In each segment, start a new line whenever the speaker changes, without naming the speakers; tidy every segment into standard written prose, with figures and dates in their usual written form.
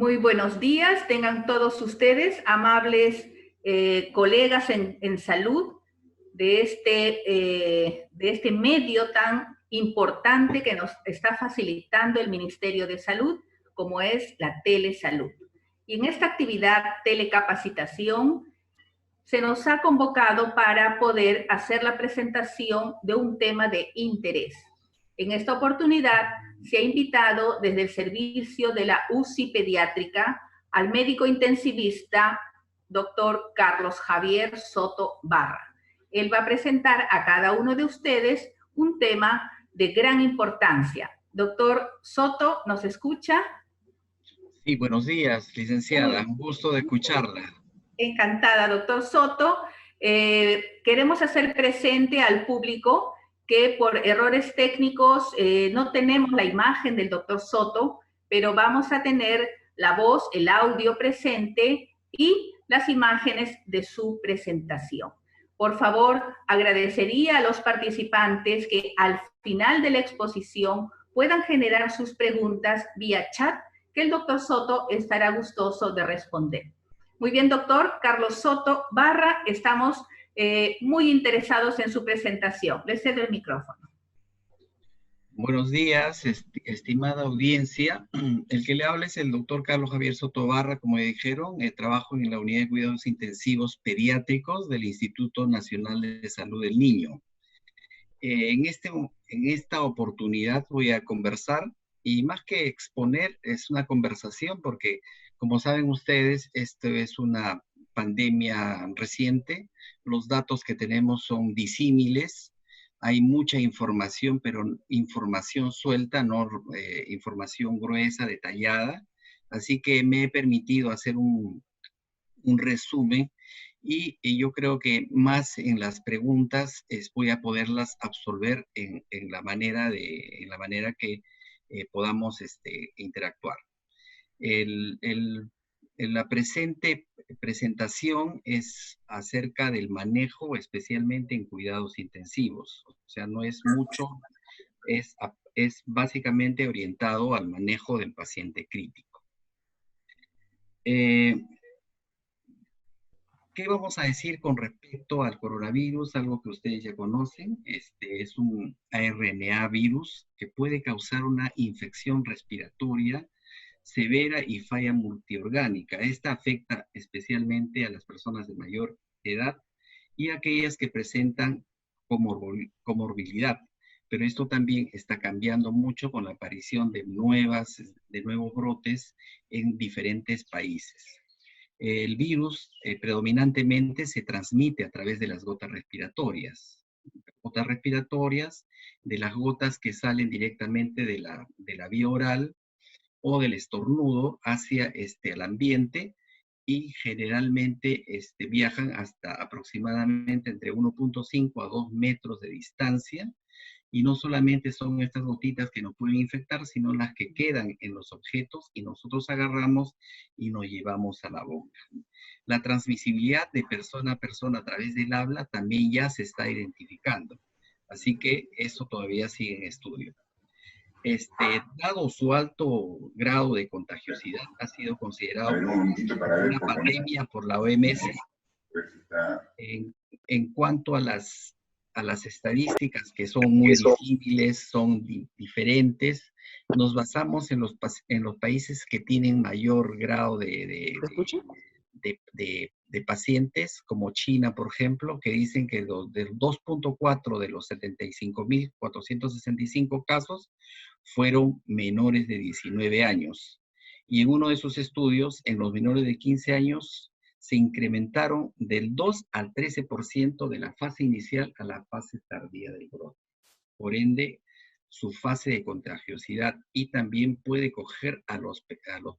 Muy buenos días, tengan todos ustedes, amables colegas en salud de este medio tan importante que nos está facilitando el Ministerio de Salud, como es la telesalud. Y en esta actividad telecapacitación se nos ha convocado para poder hacer la presentación de un tema de interés. En esta oportunidad se ha invitado desde el servicio de la UCI pediátrica al médico intensivista doctor Carlos Javier Soto Barra. Él va a presentar a cada uno de ustedes un tema de gran importancia. Doctor Soto, ¿nos escucha?
Sí, buenos días, licenciada. Un gusto de escucharla.
Encantada, doctor Soto. Queremos hacer presente al público que por errores técnicos no tenemos la imagen del doctor Soto, pero vamos a tener la voz, el audio presente y las imágenes de su presentación. Por favor, agradecería a los participantes que al final de la exposición puedan generar sus preguntas vía chat, que el doctor Soto estará gustoso de responder. Muy bien, doctor Carlos Soto Barra, estamos muy interesados en su presentación. Le cedo el micrófono.
Buenos días, estimada audiencia. El que le habla es el doctor Carlos Javier Soto Barra, como me dijeron. Trabajo en la Unidad de Cuidados Intensivos Pediátricos del Instituto Nacional de Salud del Niño. En esta oportunidad voy a conversar, y más que exponer, es una conversación porque, como saben ustedes, esto es una pandemia reciente. Los datos que tenemos son disímiles. Hay mucha información, pero información suelta, no información gruesa, detallada. Así que me he permitido hacer un resumen y yo creo que más en las preguntas voy a poderlas absolver en la manera que podamos interactuar. La presente presentación es acerca del manejo, especialmente en cuidados intensivos. O sea, no es mucho, es básicamente orientado al manejo del paciente crítico. ¿Qué vamos a decir con respecto al coronavirus? Algo que ustedes ya conocen. Es un ARNA virus que puede causar una infección respiratoria severa y falla multiorgánica. Esta afecta especialmente a las personas de mayor edad y a aquellas que presentan comorbilidad. Pero esto también está cambiando mucho con la aparición de nuevos brotes en diferentes países. El virus predominantemente se transmite a través de las gotas respiratorias. Gotas respiratorias, de las gotas que salen directamente de la vía oral o del estornudo hacia el ambiente, y generalmente viajan hasta aproximadamente entre 1.5 a 2 metros de distancia. Y no solamente son estas gotitas que nos pueden infectar, sino las que quedan en los objetos y nosotros agarramos y nos llevamos a la boca. La transmisibilidad de persona a persona a través del habla también ya se está identificando. Así que eso todavía sigue en estudio. Dado su alto grado de contagiosidad, ha sido considerado una pandemia por la OMS. En cuanto a las estadísticas, que son muy disímiles, son diferentes, nos basamos en los países que tienen mayor grado de pacientes, como China, por ejemplo, que dicen que del 2.4 de los 75.465 casos fueron menores de 19 años. Y en uno de esos estudios, en los menores de 15 años, se incrementaron del 2 al 13% de la fase inicial a la fase tardía del brote. Por ende, su fase de contagiosidad, y también puede coger a los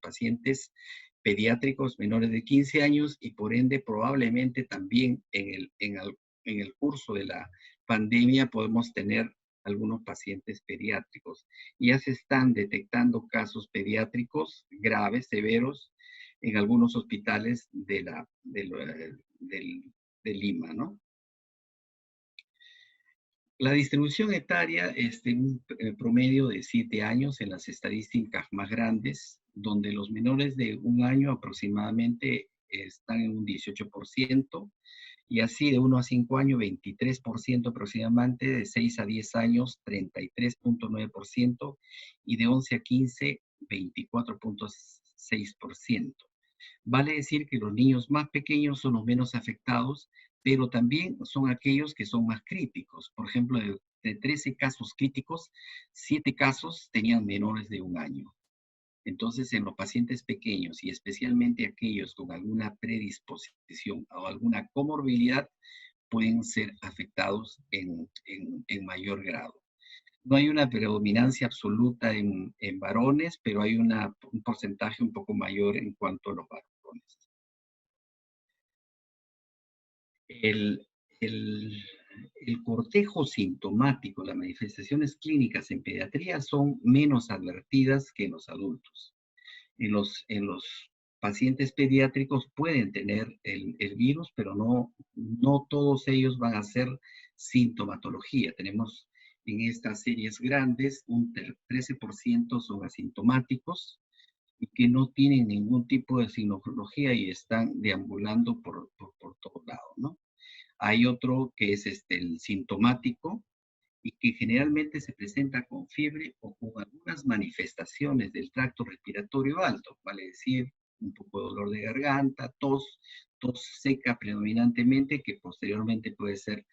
pacientes pediátricos menores de 15 años, y por ende probablemente también en el curso de la pandemia podemos tener algunos pacientes pediátricos. Ya se están detectando casos pediátricos graves, severos, en algunos hospitales de Lima, ¿no? La distribución etaria es de un promedio de 7 años en las estadísticas más grandes. donde los menores de 1 año aproximadamente están en un 18%, y así de 1 a 5 años, 23% aproximadamente, de 6 a 10 años, 33.9%, y de 11 a 15, 24.6%. Vale decir que los niños más pequeños son los menos afectados, pero también son aquellos que son más críticos. Por ejemplo, de 13 casos críticos, 7 casos tenían menores de 1 año. Entonces, en los pacientes pequeños y especialmente aquellos con alguna predisposición o alguna comorbilidad, pueden ser afectados en mayor grado. No hay una predominancia absoluta en varones, pero hay un porcentaje un poco mayor en cuanto a los varones. El, el, el cortejo sintomático, las manifestaciones clínicas en pediatría son menos advertidas que en los adultos. En los pacientes pediátricos pueden tener el virus, pero no todos ellos van a ser sintomatología. Tenemos en estas series grandes, un 13% son asintomáticos y que no tienen ningún tipo de sintomatología y están deambulando por todos lados, ¿no? Hay otro que es el sintomático, y que generalmente se presenta con fiebre o con algunas manifestaciones del tracto respiratorio alto, vale decir, un poco de dolor de garganta, tos seca predominantemente, que posteriormente puede ser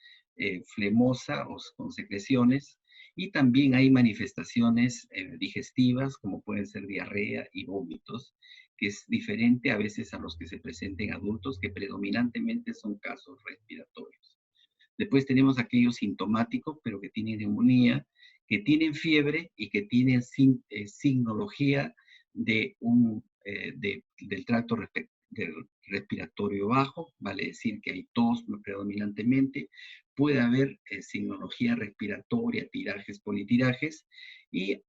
flemosa o con secreciones, y también hay manifestaciones digestivas, como pueden ser diarrea y vómitos, que es diferente a veces a los que se presenten adultos, que predominantemente son casos respiratorios. Después tenemos aquellos sintomáticos, pero que tienen neumonía, que tienen fiebre y que tienen signología del tracto respiratorio bajo, vale decir que hay tos predominantemente, puede haber signología respiratoria, tirajes, politirajes, y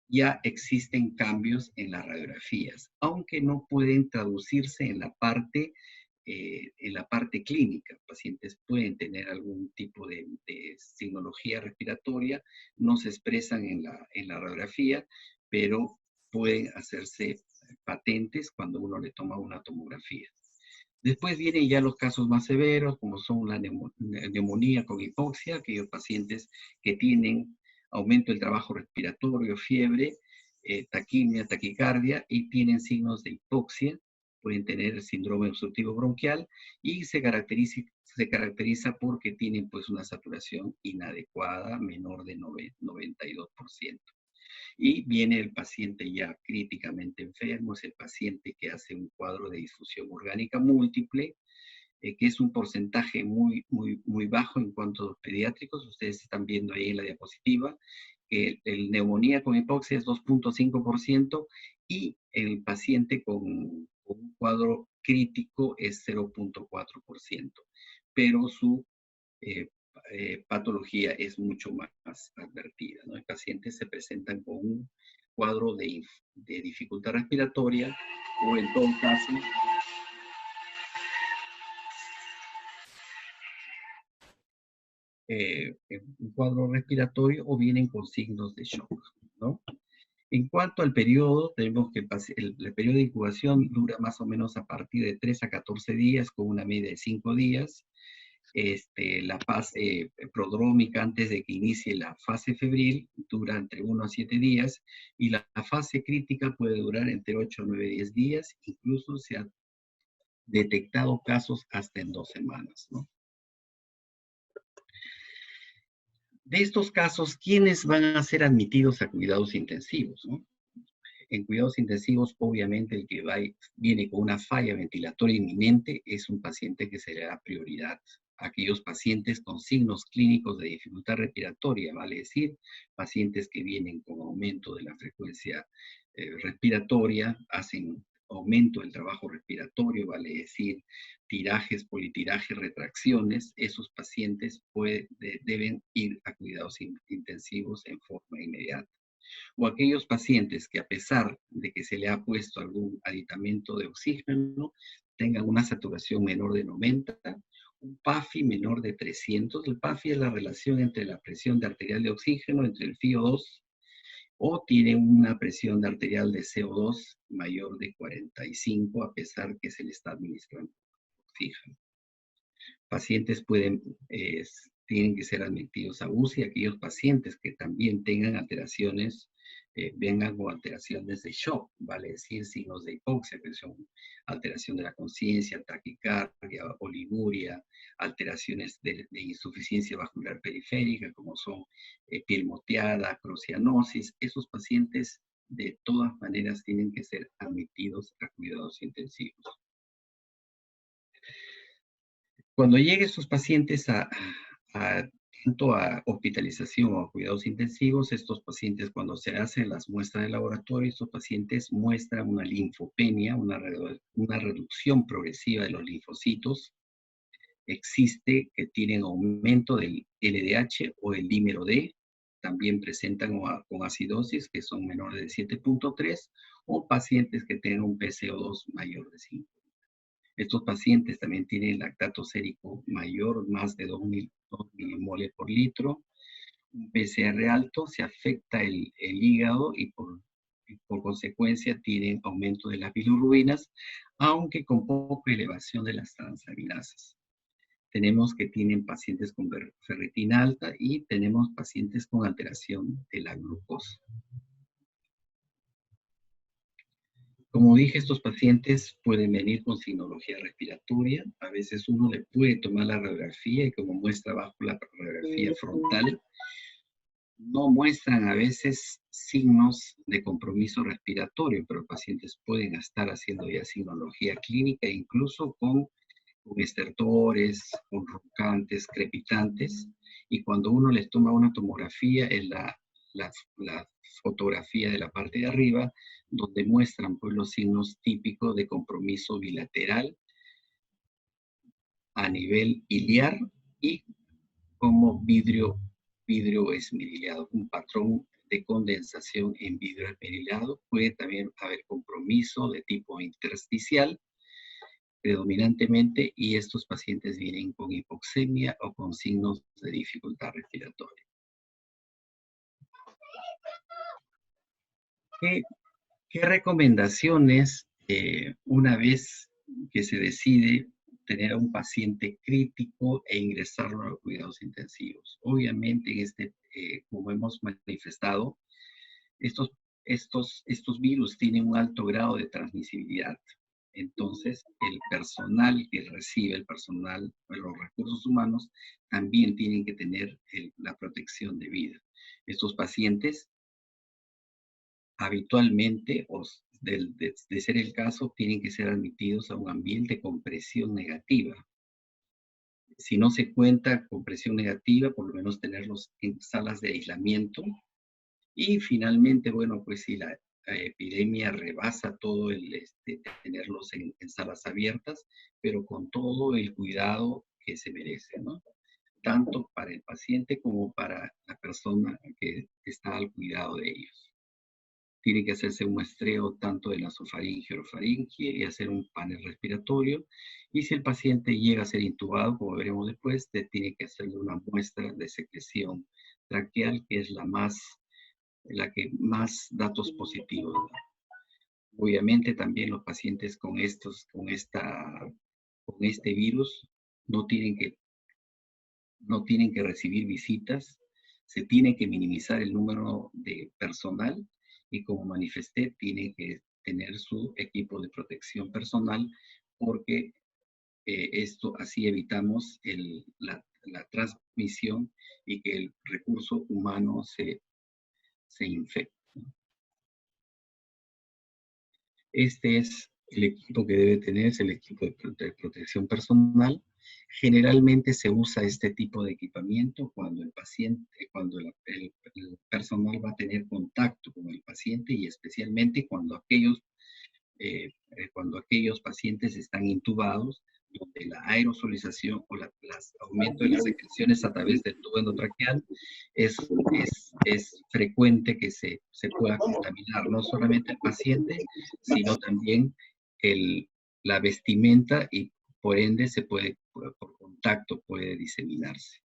ya existen cambios en las radiografías, aunque no pueden traducirse en la parte clínica. Pacientes pueden tener algún tipo de signología respiratoria, no se expresan en la radiografía, pero pueden hacerse patentes cuando uno le toma una tomografía. Después vienen ya los casos más severos, como son la neumonía con hipoxia, aquellos pacientes que tienen aumento del trabajo respiratorio, fiebre, taquimia, taquicardia, y tienen signos de hipoxia, pueden tener el síndrome obstructivo bronquial, y se caracteriza porque tienen pues una saturación inadecuada, menor de 92%. Y viene el paciente ya críticamente enfermo, es el paciente que hace un cuadro de disfunción orgánica múltiple, que es un porcentaje muy bajo en cuanto a los pediátricos. Ustedes están viendo ahí en la diapositiva que el neumonía con hipoxia es 2.5% y el paciente con un cuadro crítico es 0.4%, pero su eh, patología es mucho más advertida, ¿no? Los pacientes se presentan con un cuadro de dificultad respiratoria o en todo caso un cuadro respiratorio o vienen con signos de shock, ¿no? En cuanto al periodo, tenemos que el periodo de incubación dura más o menos a partir de 3 a 14 días, con una media de 5 días. La fase prodrómica antes de que inicie la fase febril dura entre 1 a 7 días, y la fase crítica puede durar entre 8 a 9, 10 días, incluso se han detectado casos hasta en 2 semanas, ¿no? De estos casos, ¿quiénes van a ser admitidos a cuidados intensivos, ¿no? En cuidados intensivos, obviamente, el que viene con una falla ventilatoria inminente es un paciente que se le da prioridad. Aquellos pacientes con signos clínicos de dificultad respiratoria, vale decir, pacientes que vienen con aumento de la frecuencia respiratoria, hacen aumento del trabajo respiratorio, vale decir, tirajes, politirajes, retracciones, esos pacientes deben ir a cuidados intensivos en forma inmediata. O aquellos pacientes que, a pesar de que se le ha puesto algún aditamento de oxígeno, tengan una saturación menor de 90, un PAFI menor de 300. El PAFI es la relación entre la presión arterial de oxígeno, entre el FiO2, o tiene una presión arterial de CO2 mayor de 45, a pesar que se le está administrando oxígeno. Pacientes tienen que ser admitidos a UCI, aquellos pacientes que también tengan alteraciones, vengan con alteraciones de shock, vale decir, signos de hipoxia, que son alteración de la conciencia, taquicardia, oliguria, alteraciones de insuficiencia vascular periférica, como son piel moteada, crocianosis. Esos pacientes de todas maneras tienen que ser admitidos a cuidados intensivos. Cuando lleguen estos pacientes tanto a hospitalización o a cuidados intensivos, estos pacientes, cuando se hacen las muestras de laboratorio, estos pacientes muestran una linfopenia, una reducción progresiva de los linfocitos. Existe que tienen aumento del LDH o el dímero D, también presentan con acidosis, que son menores de 7.3, o pacientes que tengan un PCO2 mayor de 5. Estos pacientes también tienen lactato sérico mayor, más de 2 milimoles por litro. Un PCR alto, se afecta el hígado y por consecuencia tienen aumento de las bilirrubinas, aunque con poca elevación de las transaminasas. Tenemos que tienen pacientes con ferritina alta y tenemos pacientes con alteración de la glucosa. Como dije, estos pacientes pueden venir con signología respiratoria. A veces uno le puede tomar la radiografía y como muestra abajo la radiografía frontal, no muestran a veces signos de compromiso respiratorio, pero pacientes pueden estar haciendo ya signología clínica, incluso con estertores, con roncantes, crepitantes, y cuando uno les toma una tomografía en la fotografía de la parte de arriba, donde muestran pues, los signos típicos de compromiso bilateral a nivel iliar y como vidrio esmerilado, un patrón de condensación en vidrio esmerilado. Puede también haber compromiso de tipo intersticial, predominantemente, y estos pacientes vienen con hipoxemia o con signos de dificultad respiratoria. ¿Qué recomendaciones, una vez que se decide tener a un paciente crítico e ingresarlo a los cuidados intensivos? Obviamente, como hemos manifestado, estos virus tienen un alto grado de transmisibilidad. Entonces, el personal que recibe, los recursos humanos, también tienen que tener la protección de vida. Estos pacientes, habitualmente, de ser el caso, tienen que ser admitidos a un ambiente con presión negativa. Si no se cuenta con presión negativa, por lo menos tenerlos en salas de aislamiento. Y finalmente, bueno, pues si la epidemia rebasa todo tenerlos en salas abiertas, pero con todo el cuidado que se merece, ¿no? Tanto para el paciente como para la persona que está al cuidado de ellos. Tiene que hacerse un muestreo tanto de la nasofaringe o orofaringe y hacer un panel respiratorio. Y si el paciente llega a ser intubado, como veremos después, tiene que hacerle una muestra de secreción traqueal, que es la que más datos positivos da. Obviamente también los pacientes con este virus no tienen que recibir visitas, se tiene que minimizar el número de personal y como manifesté, tiene que tener su equipo de protección personal porque así evitamos la transmisión y que el recurso humano se infecte. Este es el equipo que debe tener, es el equipo de protección personal. Generalmente se usa este tipo de equipamiento cuando el personal va a tener contacto con el paciente y especialmente cuando aquellos pacientes están intubados, donde la aerosolización o aumento de las secreciones a través del tubo endotraqueal es frecuente que se pueda contaminar no solamente el paciente, sino también la vestimenta y por ende por contacto puede diseminarse.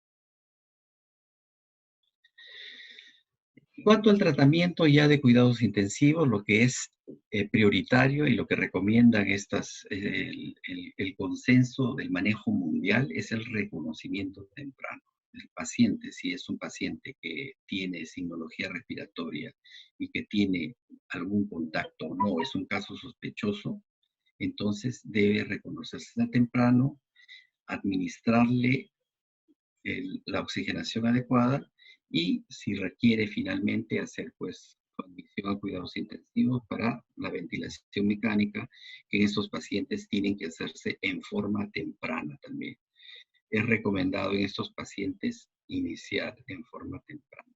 En cuanto al tratamiento ya de cuidados intensivos, lo que es prioritario y lo que recomiendan el consenso del manejo mundial es el reconocimiento temprano del paciente. Si es un paciente que tiene signología respiratoria y que tiene algún contacto o no, es un caso sospechoso, entonces debe reconocerse temprano, administrarle la oxigenación adecuada y si requiere finalmente hacer pues admisión a cuidados intensivos para la ventilación mecánica, que en estos pacientes tienen que hacerse en forma temprana también. Es recomendado en estos pacientes iniciar en forma temprana.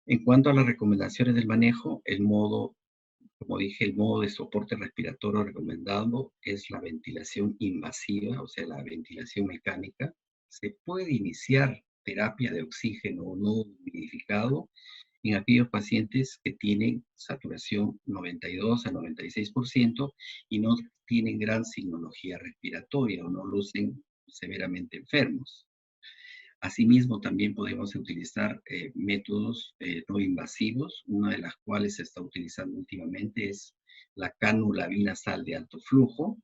En cuanto a las recomendaciones del manejo, como dije, el modo de soporte respiratorio recomendado es la ventilación invasiva, o sea, la ventilación mecánica. Se puede iniciar terapia de oxígeno no humidificado en aquellos pacientes que tienen saturación 92 a 96% y no tienen gran signología respiratoria o no lucen severamente enfermos. Asimismo, también podemos utilizar métodos no invasivos, una de las cuales se está utilizando últimamente es la cánula binasal de alto flujo,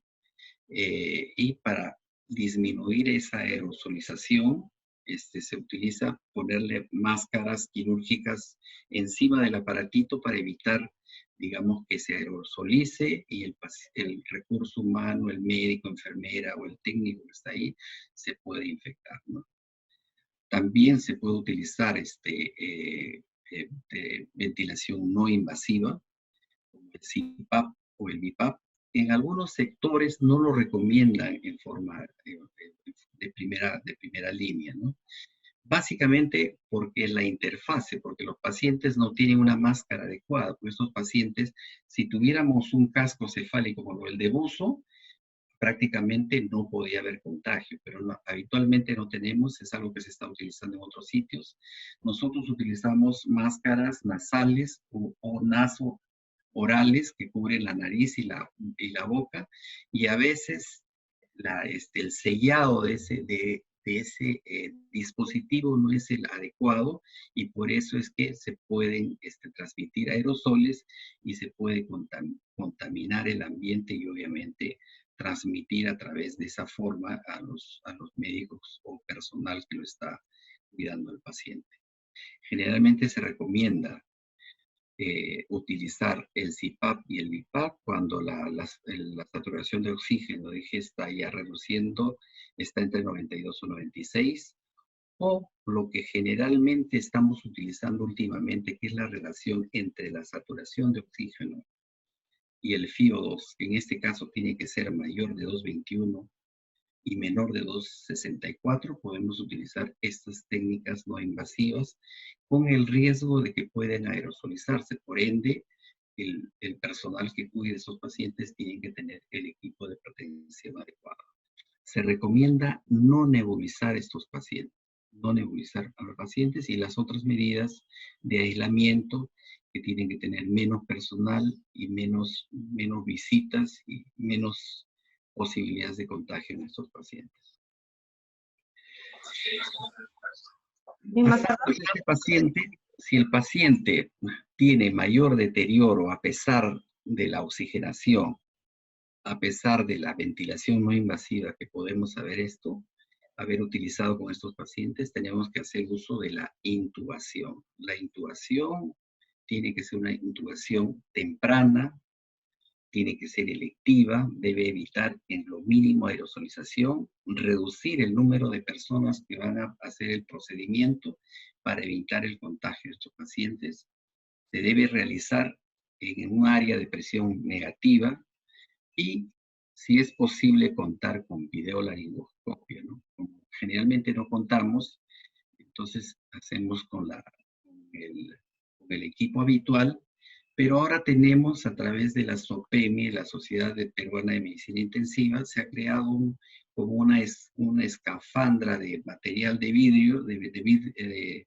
y para disminuir esa aerosolización, se utiliza ponerle máscaras quirúrgicas encima del aparatito para evitar, digamos, que se aerosolice y el recurso humano, el médico, enfermera o el técnico que está ahí, se puede infectar, ¿no? También se puede utilizar ventilación no invasiva, como el CPAP o el BiPAP. En algunos sectores no lo recomiendan en forma de primera línea, ¿no? Básicamente porque la interfase, porque los pacientes no tienen una máscara adecuada. Por estos pacientes, si tuviéramos un casco cefálico como el de buzo, prácticamente no podía haber contagio, pero habitualmente no tenemos, es algo que se está utilizando en otros sitios. Nosotros utilizamos máscaras nasales o naso orales que cubren la nariz y la boca, y a veces el sellado de ese dispositivo no es el adecuado, y por eso es que se pueden transmitir aerosoles y se puede contaminar el ambiente y obviamente transmitir a través de esa forma a los médicos o personal que lo está cuidando al paciente. Generalmente se recomienda utilizar el CPAP y el BiPAP cuando la saturación de oxígeno, dije, está ya reduciendo, está entre 92 o 96, o lo que generalmente estamos utilizando últimamente, que es la relación entre la saturación de oxígeno y el FiO2, que en este caso tiene que ser mayor de 2,21 y menor de 2,64, podemos utilizar estas técnicas no invasivas con el riesgo de que pueden aerosolizarse. Por ende, el personal que cuide a esos pacientes tiene que tener el equipo de protección adecuado. Se recomienda no nebulizar estos pacientes, no nebulizar a los pacientes, y las otras medidas de aislamiento que tienen que tener menos personal y menos visitas y menos posibilidades de contagio en estos pacientes. Si el paciente tiene mayor deterioro a pesar de la oxigenación, a pesar de la ventilación no invasiva que podemos haber utilizado con estos pacientes, tenemos que hacer uso de la intubación. La intubación tiene que ser una intubación temprana, tiene que ser electiva, debe evitar en lo mínimo aerosolización, reducir el número de personas que van a hacer el procedimiento para evitar el contagio de estos pacientes. Se debe realizar en un área de presión negativa y, si es posible, contar con videolaringoscopia, ¿no? Como generalmente no contamos, entonces hacemos con el equipo habitual. Pero ahora tenemos, a través de la SOPEMI, la Sociedad Peruana de Medicina Intensiva, se ha creado como una escafandra de material de vidrio, de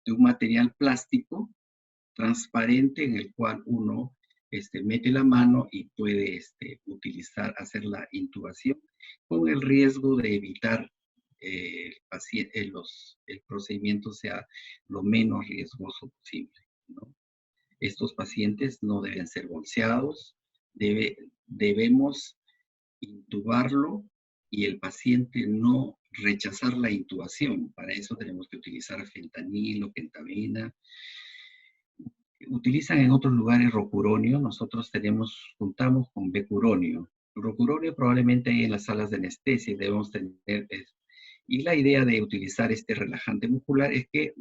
un material plástico transparente, en el cual uno mete la mano y puede hacer la intubación, con el riesgo de evitar el procedimiento sea lo menos riesgoso posible, ¿no? Estos pacientes no deben ser bolseados, debemos intubarlo y el paciente no rechazar la intubación. Para eso tenemos que utilizar fentanilo, kentamina. Utilizan en otros lugares rocuronio, nosotros contamos con becuronio. Rocuronio probablemente hay en las salas de anestesia y debemos tener. Y la idea de utilizar este relajante muscular es que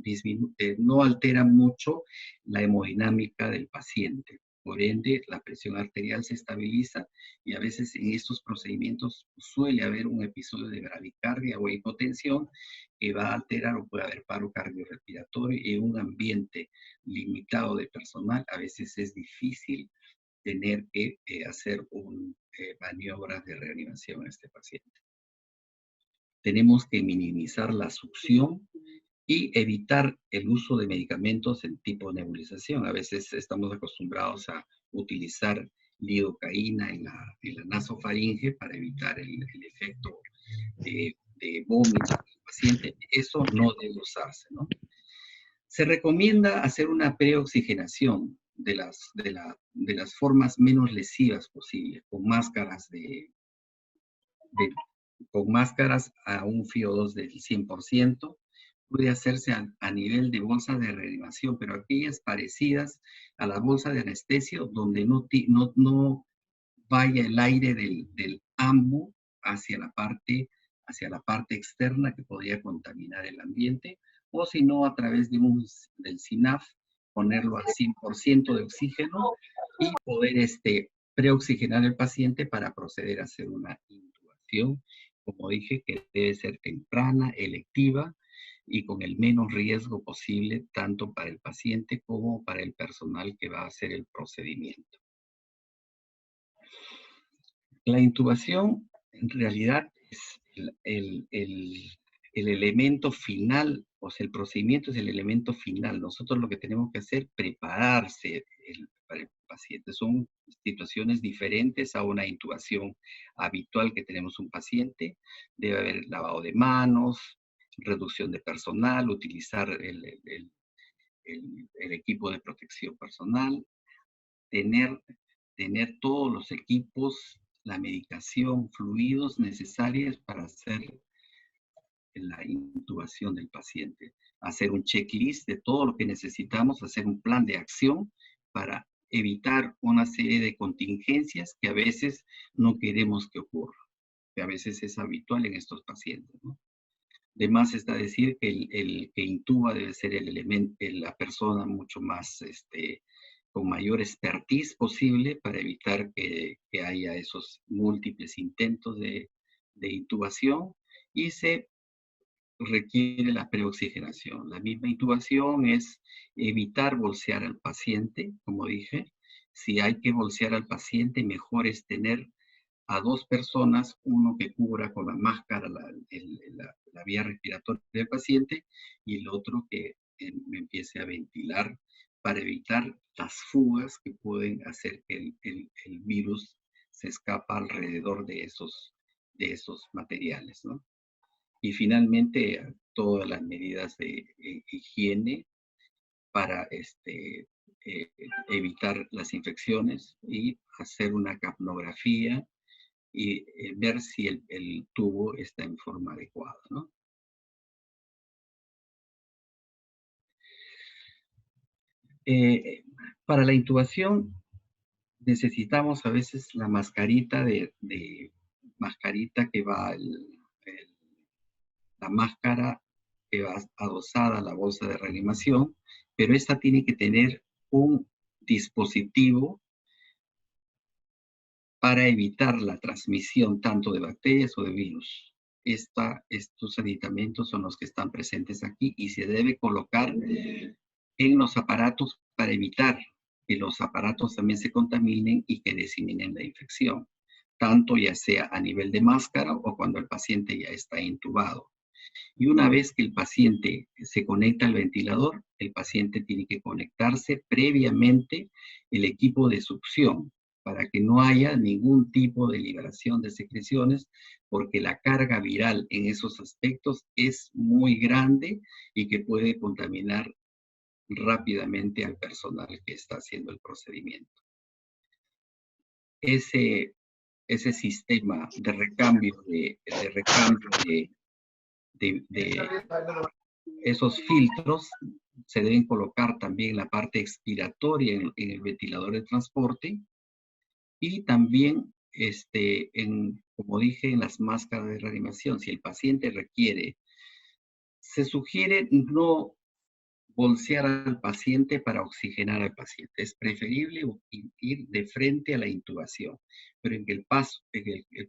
no altera mucho la hemodinámica del paciente. Por ende, la presión arterial se estabiliza y a veces en estos procedimientos suele haber un episodio de bradicardia o hipotensión que va a alterar o puede haber paro cardiorrespiratorio y en un ambiente limitado de personal. A veces es difícil tener que hacer maniobras de reanimación a este paciente. Tenemos que minimizar la succión y evitar el uso de medicamentos en tipo nebulización. A veces estamos acostumbrados a utilizar lidocaína en la nasofaringe para evitar el efecto de vómito del paciente. Eso no debe usarse, ¿no? Se recomienda hacer una preoxigenación de las formas menos lesivas posibles, con máscaras con máscaras a un FiO2 del 100%. Puede hacerse a nivel de bolsa de reanimación, pero aquellas parecidas a la bolsa de anestesio, donde no vaya el aire del AMBU hacia la parte externa que podría contaminar el ambiente, o si no, a través del SINAF, ponerlo al 100% de oxígeno y poder preoxigenar al paciente para proceder a hacer una intubación, como dije, que debe ser temprana, electiva y con el menos riesgo posible, tanto para el paciente como para el personal que va a hacer el procedimiento. La intubación, en realidad, es el elemento final, o sea, el procedimiento es el elemento final. Nosotros lo que tenemos que hacer, prepararse para el paciente. Son situaciones diferentes a una intubación habitual que tenemos un paciente. Debe haber lavado de manos, reducción de personal, utilizar el equipo de protección personal, tener todos los equipos, la medicación, fluidos necesarios para hacer la intubación del paciente. Hacer un checklist de todo lo que necesitamos, hacer un plan de acción para evitar una serie de contingencias que a veces no queremos que ocurra, que a veces es habitual en estos pacientes, ¿no? De más está decir que el que intuba debe ser la persona mucho más, con mayor expertise posible para evitar que haya esos múltiples intentos de intubación y se requiere la preoxigenación. La misma intubación es evitar bolsear al paciente, como dije. Si hay que bolsear al paciente, mejor es tener a dos personas, uno que cubra con la máscara la vía respiratoria del paciente y el otro que empiece a ventilar para evitar las fugas que pueden hacer que el virus se escapa alrededor de esos materiales, ¿no? Y finalmente, todas las medidas de higiene para evitar las infecciones y hacer una capnografía y ver si el tubo está en forma adecuada, ¿no? Para la intubación necesitamos a veces la mascarita mascarita que va, la máscara que va adosada a la bolsa de reanimación, pero esta tiene que tener un dispositivo para evitar la transmisión tanto de bacterias o de virus. Estos aditamentos son los que están presentes aquí y se debe colocar en los aparatos para evitar que los aparatos también se contaminen y que diseminen la infección, tanto ya sea a nivel de máscara o cuando el paciente ya está intubado. Y una vez que el paciente se conecta al ventilador, el paciente tiene que conectarse previamente el equipo de succión para que no haya ningún tipo de liberación de secreciones, porque la carga viral en esos aspectos es muy grande y que puede contaminar rápidamente al personal que está haciendo el procedimiento. Ese sistema de recambio de esos filtros se deben colocar también en la parte expiratoria en el ventilador de transporte y también, como dije, en las máscaras de reanimación. Si el paciente requiere, se sugiere no bolsear al paciente para oxigenar al paciente. Es preferible ir de frente a la intubación. Pero en el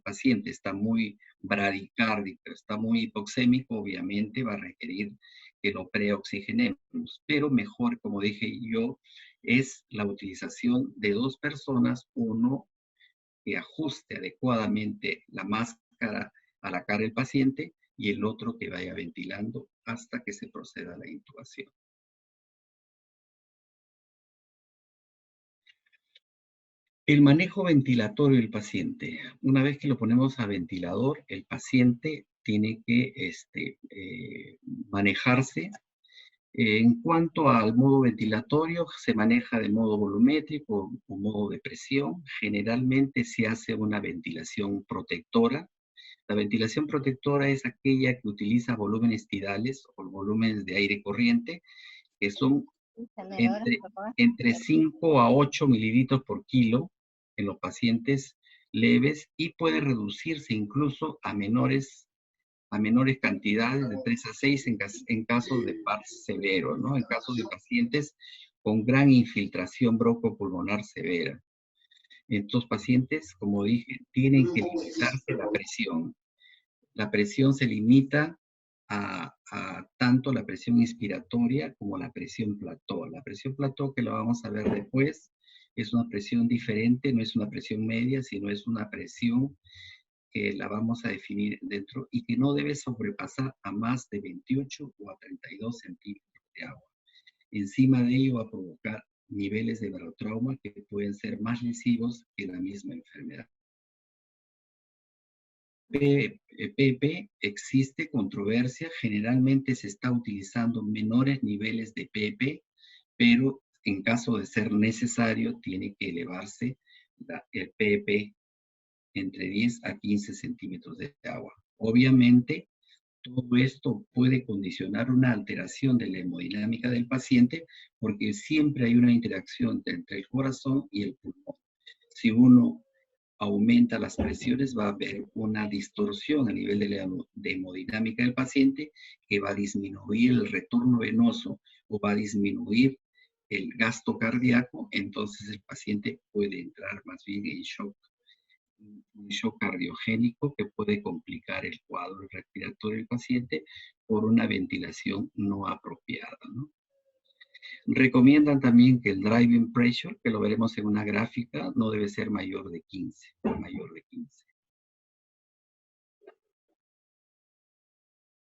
paciente está muy bradicárdico, está muy hipoxémico, obviamente va a requerir que lo preoxigenemos. Pero mejor, como dije yo, es la utilización de 2 personas, uno que ajuste adecuadamente la máscara a la cara del paciente y el otro que vaya ventilando hasta que se proceda a la intubación. El manejo ventilatorio del paciente. Una vez que lo ponemos a ventilador, el paciente tiene que manejarse. En cuanto al modo ventilatorio, se maneja de modo volumétrico o modo de presión. Generalmente se hace una ventilación protectora. La ventilación protectora es aquella que utiliza volúmenes tidales o volúmenes de aire corriente, que son entre 5 a 8 mililitros por kilo en los pacientes leves y puede reducirse incluso a menores cantidades, de 3 a 6 en casos de par severo, ¿no? En casos de pacientes con gran infiltración broncopulmonar severa. Estos pacientes, como dije, tienen que limitarse la presión. La presión se limita a tanto la presión inspiratoria como la presión plató. La presión plató, que lo vamos a ver después, es una presión diferente, no es una presión media, sino es una presión que la vamos a definir dentro y que no debe sobrepasar a más de 28 o a 32 centímetros de agua. Encima de ello va a provocar niveles de barotrauma que pueden ser más lesivos que la misma enfermedad. PP existe controversia, generalmente se está utilizando menores niveles de PP, pero en caso de ser necesario tiene que elevarse el PP entre 10 a 15 centímetros de agua. Obviamente, todo esto puede condicionar una alteración de la hemodinámica del paciente porque siempre hay una interacción entre el corazón y el pulmón. Si uno aumenta las presiones, va a haber una distorsión a nivel de hemodinámica del paciente que va a disminuir el retorno venoso o va a disminuir el gasto cardíaco, entonces el paciente puede entrar más bien en shock, un shock cardiogénico que puede complicar el cuadro respiratorio del paciente por una ventilación no apropiada, ¿no? Recomiendan también que el driving pressure, que lo veremos en una gráfica, no debe ser mayor de 15.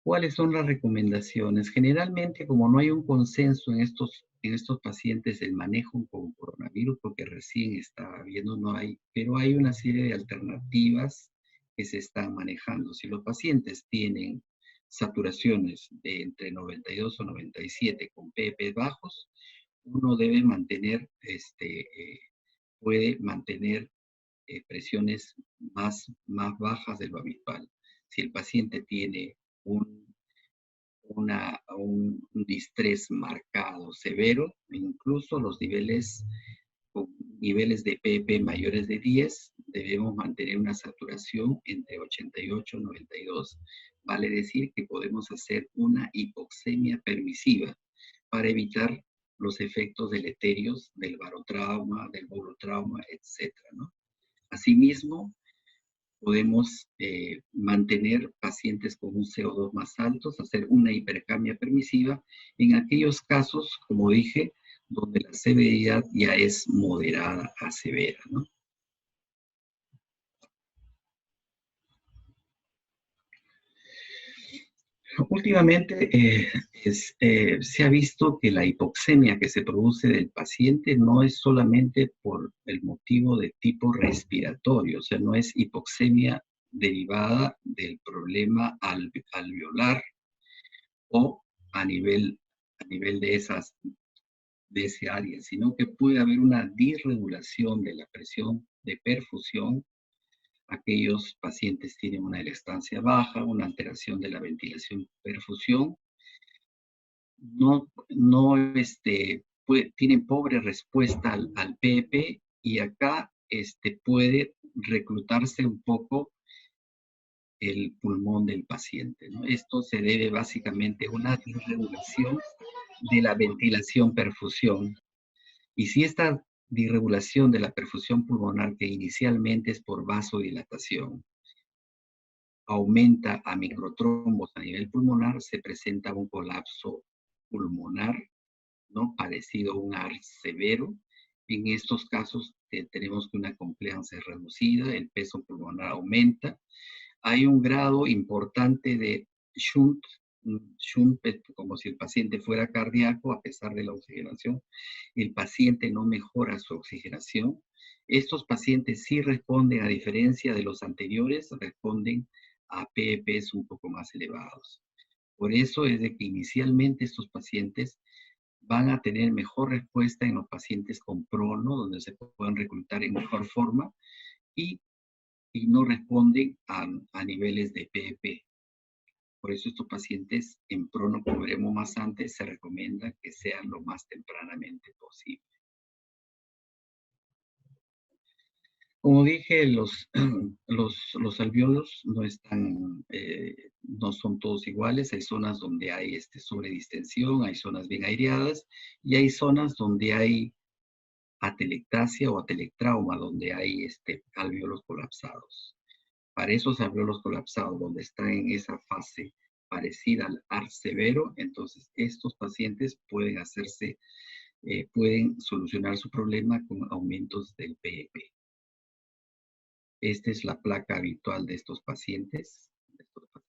¿Cuáles son las recomendaciones? Generalmente, como no hay un consenso en estos pacientes del manejo con coronavirus, porque recién está viendo, no hay, pero hay una serie de alternativas que se están manejando. Si los pacientes tienen saturaciones de entre 92 o 97 con PP bajos, uno debe mantener, puede mantener presiones más bajas de lo habitual. Si el paciente tiene un distrés marcado severo, incluso los niveles de PP mayores de 10, debemos mantener una saturación entre 88 y 92. Vale decir que podemos hacer una hipoxemia permisiva para evitar los efectos deleterios del barotrauma, del bolotrauma, etc., ¿no? Asimismo, podemos mantener pacientes con un CO2 más alto, hacer una hipercamia permisiva en aquellos casos, como dije, donde la severidad ya es moderada a severa, ¿no? Últimamente se ha visto que la hipoxemia que se produce del paciente no es solamente por el motivo de tipo respiratorio, o sea, no es hipoxemia derivada del problema alveolar o a nivel, a nivel de ese área, sino que puede haber una disregulación de la presión de perfusión. Aquellos pacientes tienen una elastancia baja, una alteración de la ventilación perfusión, tienen pobre respuesta al PEP y acá puede reclutarse un poco el pulmón del paciente, ¿no? Esto se debe básicamente a una disregulación de la ventilación perfusión. Y si esta disregulación de la perfusión pulmonar, que inicialmente es por vasodilatación, aumenta a microtrombos a nivel pulmonar, se presenta un colapso pulmonar, ¿no? Parecido a un AR severo. En estos casos tenemos que una compliance es reducida, el peso pulmonar aumenta. Hay un grado importante de shunt, como si el paciente fuera cardíaco, a pesar de la oxigenación. El paciente no mejora su oxigenación. Estos pacientes sí responden, a diferencia de los anteriores, responden a PEPs un poco más elevados. Por eso es de que inicialmente estos pacientes van a tener mejor respuesta en los pacientes con prono, donde se pueden reclutar en mejor forma, y, y no responden a niveles de PEP. Por eso estos pacientes en prono, como veremos más antes, se recomienda que sean lo más tempranamente posible. Como dije, los alvéolos no están, no son todos iguales. Hay zonas donde hay sobredistensión, hay zonas bien aireadas, y hay zonas donde hay atelectasia o atelectrauma, donde hay alvéolos colapsados. Para esos alvéolos colapsados, donde está en esa fase parecida al AR severo, entonces estos pacientes pueden solucionar su problema con aumentos del PEP. Esta es la placa habitual de estos pacientes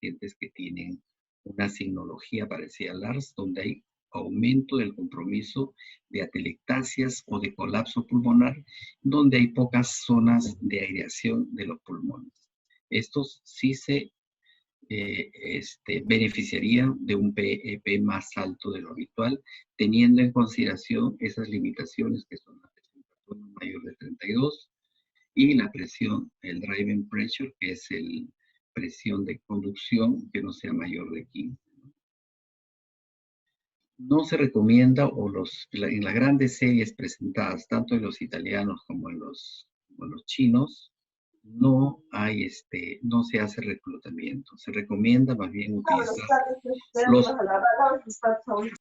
que tienen una signología parecida al ARS, donde hay aumento del compromiso de atelectasias o de colapso pulmonar, donde hay pocas zonas de aireación de los pulmones. Estos sí se beneficiarían de un PEP más alto de lo habitual, teniendo en consideración esas limitaciones que son la presión mayor de 32, y la presión, el driving pressure, que es la presión de conducción que no sea mayor de 15. No se recomienda, en las grandes series presentadas, tanto en los italianos como en los chinos, no se hace reclutamiento. Se recomienda más bien utilizar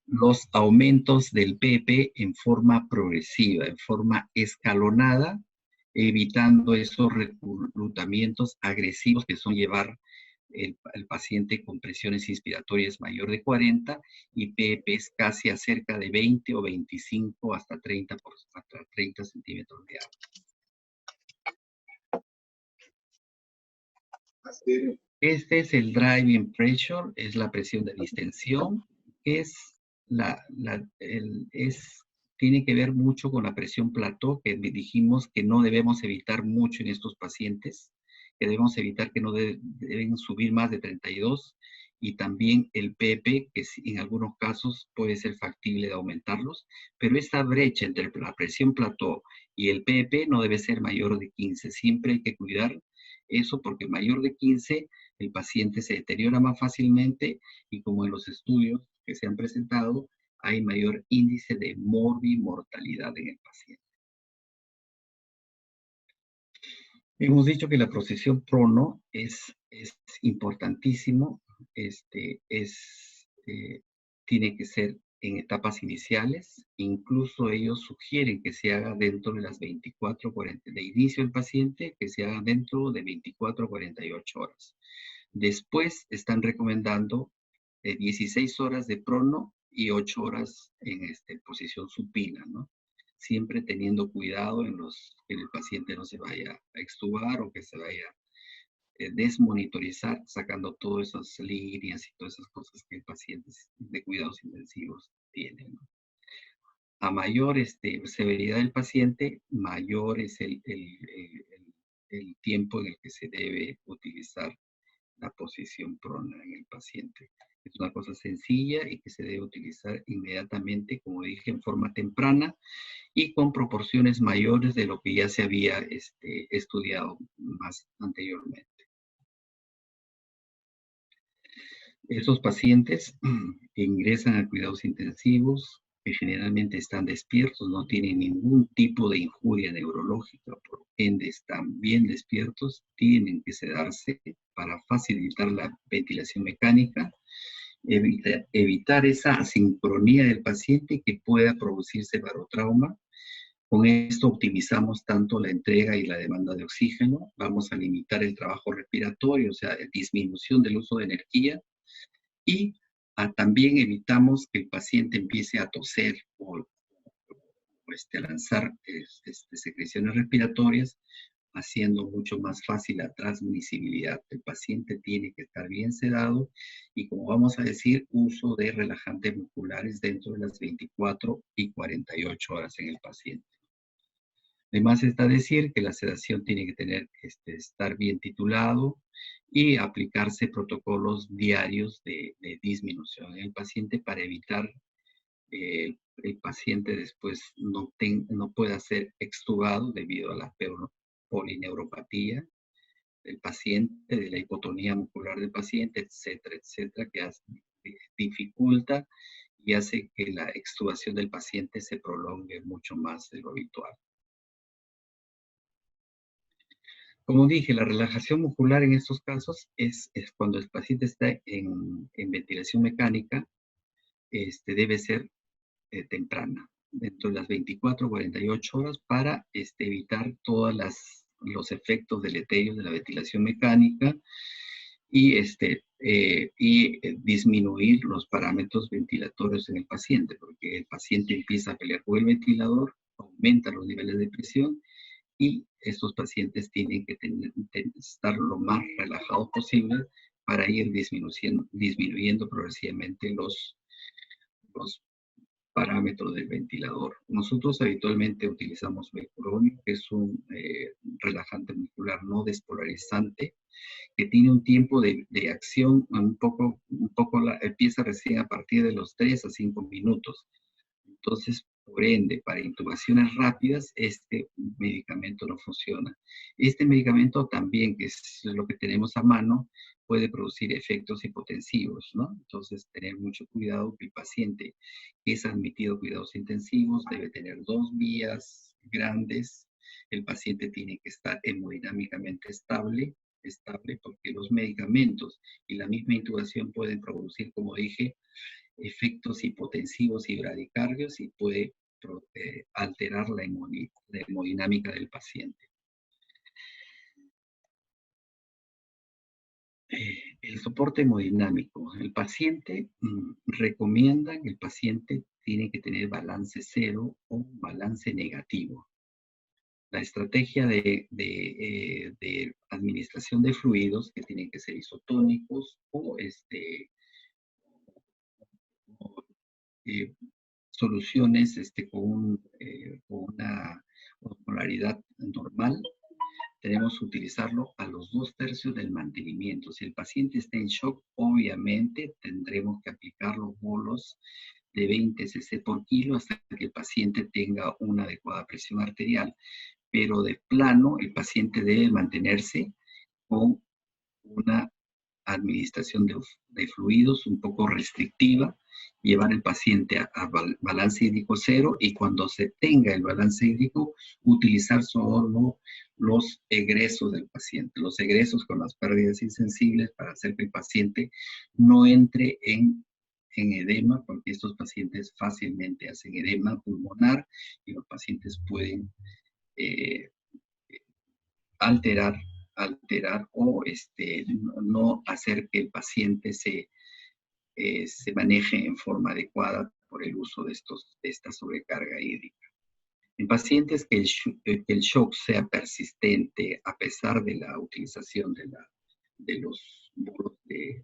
los aumentos del PP en forma progresiva, en forma escalonada, evitando esos reclutamientos agresivos que son llevar el paciente con presiones inspiratorias mayor de 40 y PEPs casi a cerca de 20 o 25 hasta 30 centímetros de agua. Este es el driving pressure, es la presión de distensión, tiene que ver mucho con la presión plató, que dijimos que no debemos evitar mucho en estos pacientes, que debemos evitar que no deben subir más de 32, y también el PP, que en algunos casos puede ser factible de aumentarlos, pero esta brecha entre la presión plató y el PP no debe ser mayor de 15. Siempre hay que cuidar eso, porque mayor de 15 el paciente se deteriora más fácilmente, y como en los estudios que se han presentado, hay mayor índice de morbimortalidad en el paciente. Hemos dicho que la procesión prono es importantísimo, tiene que ser en etapas iniciales. Incluso ellos sugieren que se haga dentro de las 24-40, de inicio del paciente, que se haga dentro de 24-48 horas. Después están recomendando 16 horas de prono y 8 horas en posición supina, ¿no? Siempre teniendo cuidado que el paciente no se vaya a extubar o que se vaya desmonitorizar, sacando todas esas líneas y todas esas cosas que el paciente de cuidados intensivos tiene, ¿no? A mayor severidad del paciente, mayor es el tiempo en el que se debe utilizar la posición prona en el paciente. Es una cosa sencilla y que se debe utilizar inmediatamente, como dije, en forma temprana y con proporciones mayores de lo que ya se había estudiado más anteriormente. Esos pacientes que ingresan a cuidados intensivos, que generalmente están despiertos, no tienen ningún tipo de injuria neurológica, por ende están bien despiertos, tienen que sedarse para facilitar la ventilación mecánica, evitar esa asincronía del paciente que pueda producirse barotrauma. Con esto optimizamos tanto la entrega y la demanda de oxígeno, vamos a limitar el trabajo respiratorio, o sea, disminución del uso de energía, y también evitamos que el paciente empiece a toser o a lanzar secreciones respiratorias, haciendo mucho más fácil la transmisibilidad. El paciente tiene que estar bien sedado y, como vamos a decir, uso de relajantes musculares dentro de las 24 y 48 horas en el paciente. Además está decir que la sedación tiene que estar bien titulado y aplicarse protocolos diarios de disminución en el paciente para evitar el paciente después no pueda ser extubado debido a la polineuropatía del paciente, de la hipotonía muscular del paciente, etcétera, que dificulta y hace que la extubación del paciente se prolongue mucho más de lo habitual. Como dije, la relajación muscular en estos casos es cuando el paciente está en ventilación mecánica, debe ser temprana, dentro de las 24 o 48 horas, para evitar todos los efectos deleterios de la ventilación mecánica y, disminuir los parámetros ventilatorios en el paciente, porque el paciente empieza a pelear con el ventilador, aumenta los niveles de presión y estos pacientes tienen que estar lo más relajados posible para ir disminuyendo progresivamente los parámetros del ventilador. Nosotros habitualmente utilizamos Velcuronium, que es un relajante muscular no despolarizante, que tiene un tiempo de acción empieza recién a partir de los 3 a 5 minutos. Entonces, por ende, para intubaciones rápidas, este medicamento no funciona. Este medicamento también, que es lo que tenemos a mano, puede producir efectos hipotensivos, ¿no? Entonces, tener mucho cuidado que el paciente que es admitido a cuidados intensivos debe tener 2 vías grandes. El paciente tiene que estar hemodinámicamente estable porque los medicamentos y la misma intubación pueden producir, como dije, efectos hipotensivos y bradicardios y puede alterar la hemodinámica del paciente. El soporte hemodinámico. El paciente recomienda que el paciente tiene que tener balance cero o balance negativo. La estrategia de administración de fluidos, que tienen que ser isotónicos o soluciones con una osmolaridad normal, tenemos que utilizarlo a los 2/3 del mantenimiento. Si el paciente está en shock, obviamente tendremos que aplicar los bolos de 20 cc por kilo hasta que el paciente tenga una adecuada presión arterial. Pero de plano, el paciente debe mantenerse con una administración de fluidos un poco restrictiva, llevar el paciente a balance hídrico cero y cuando se tenga el balance hídrico, utilizar solo los egresos del paciente, los egresos con las pérdidas insensibles para hacer que el paciente no entre en edema, porque estos pacientes fácilmente hacen edema pulmonar y los pacientes pueden alterar o no hacer que el paciente se maneje en forma adecuada por el uso de esta sobrecarga hídrica. En pacientes que el shock sea persistente a pesar de la utilización de los bolos de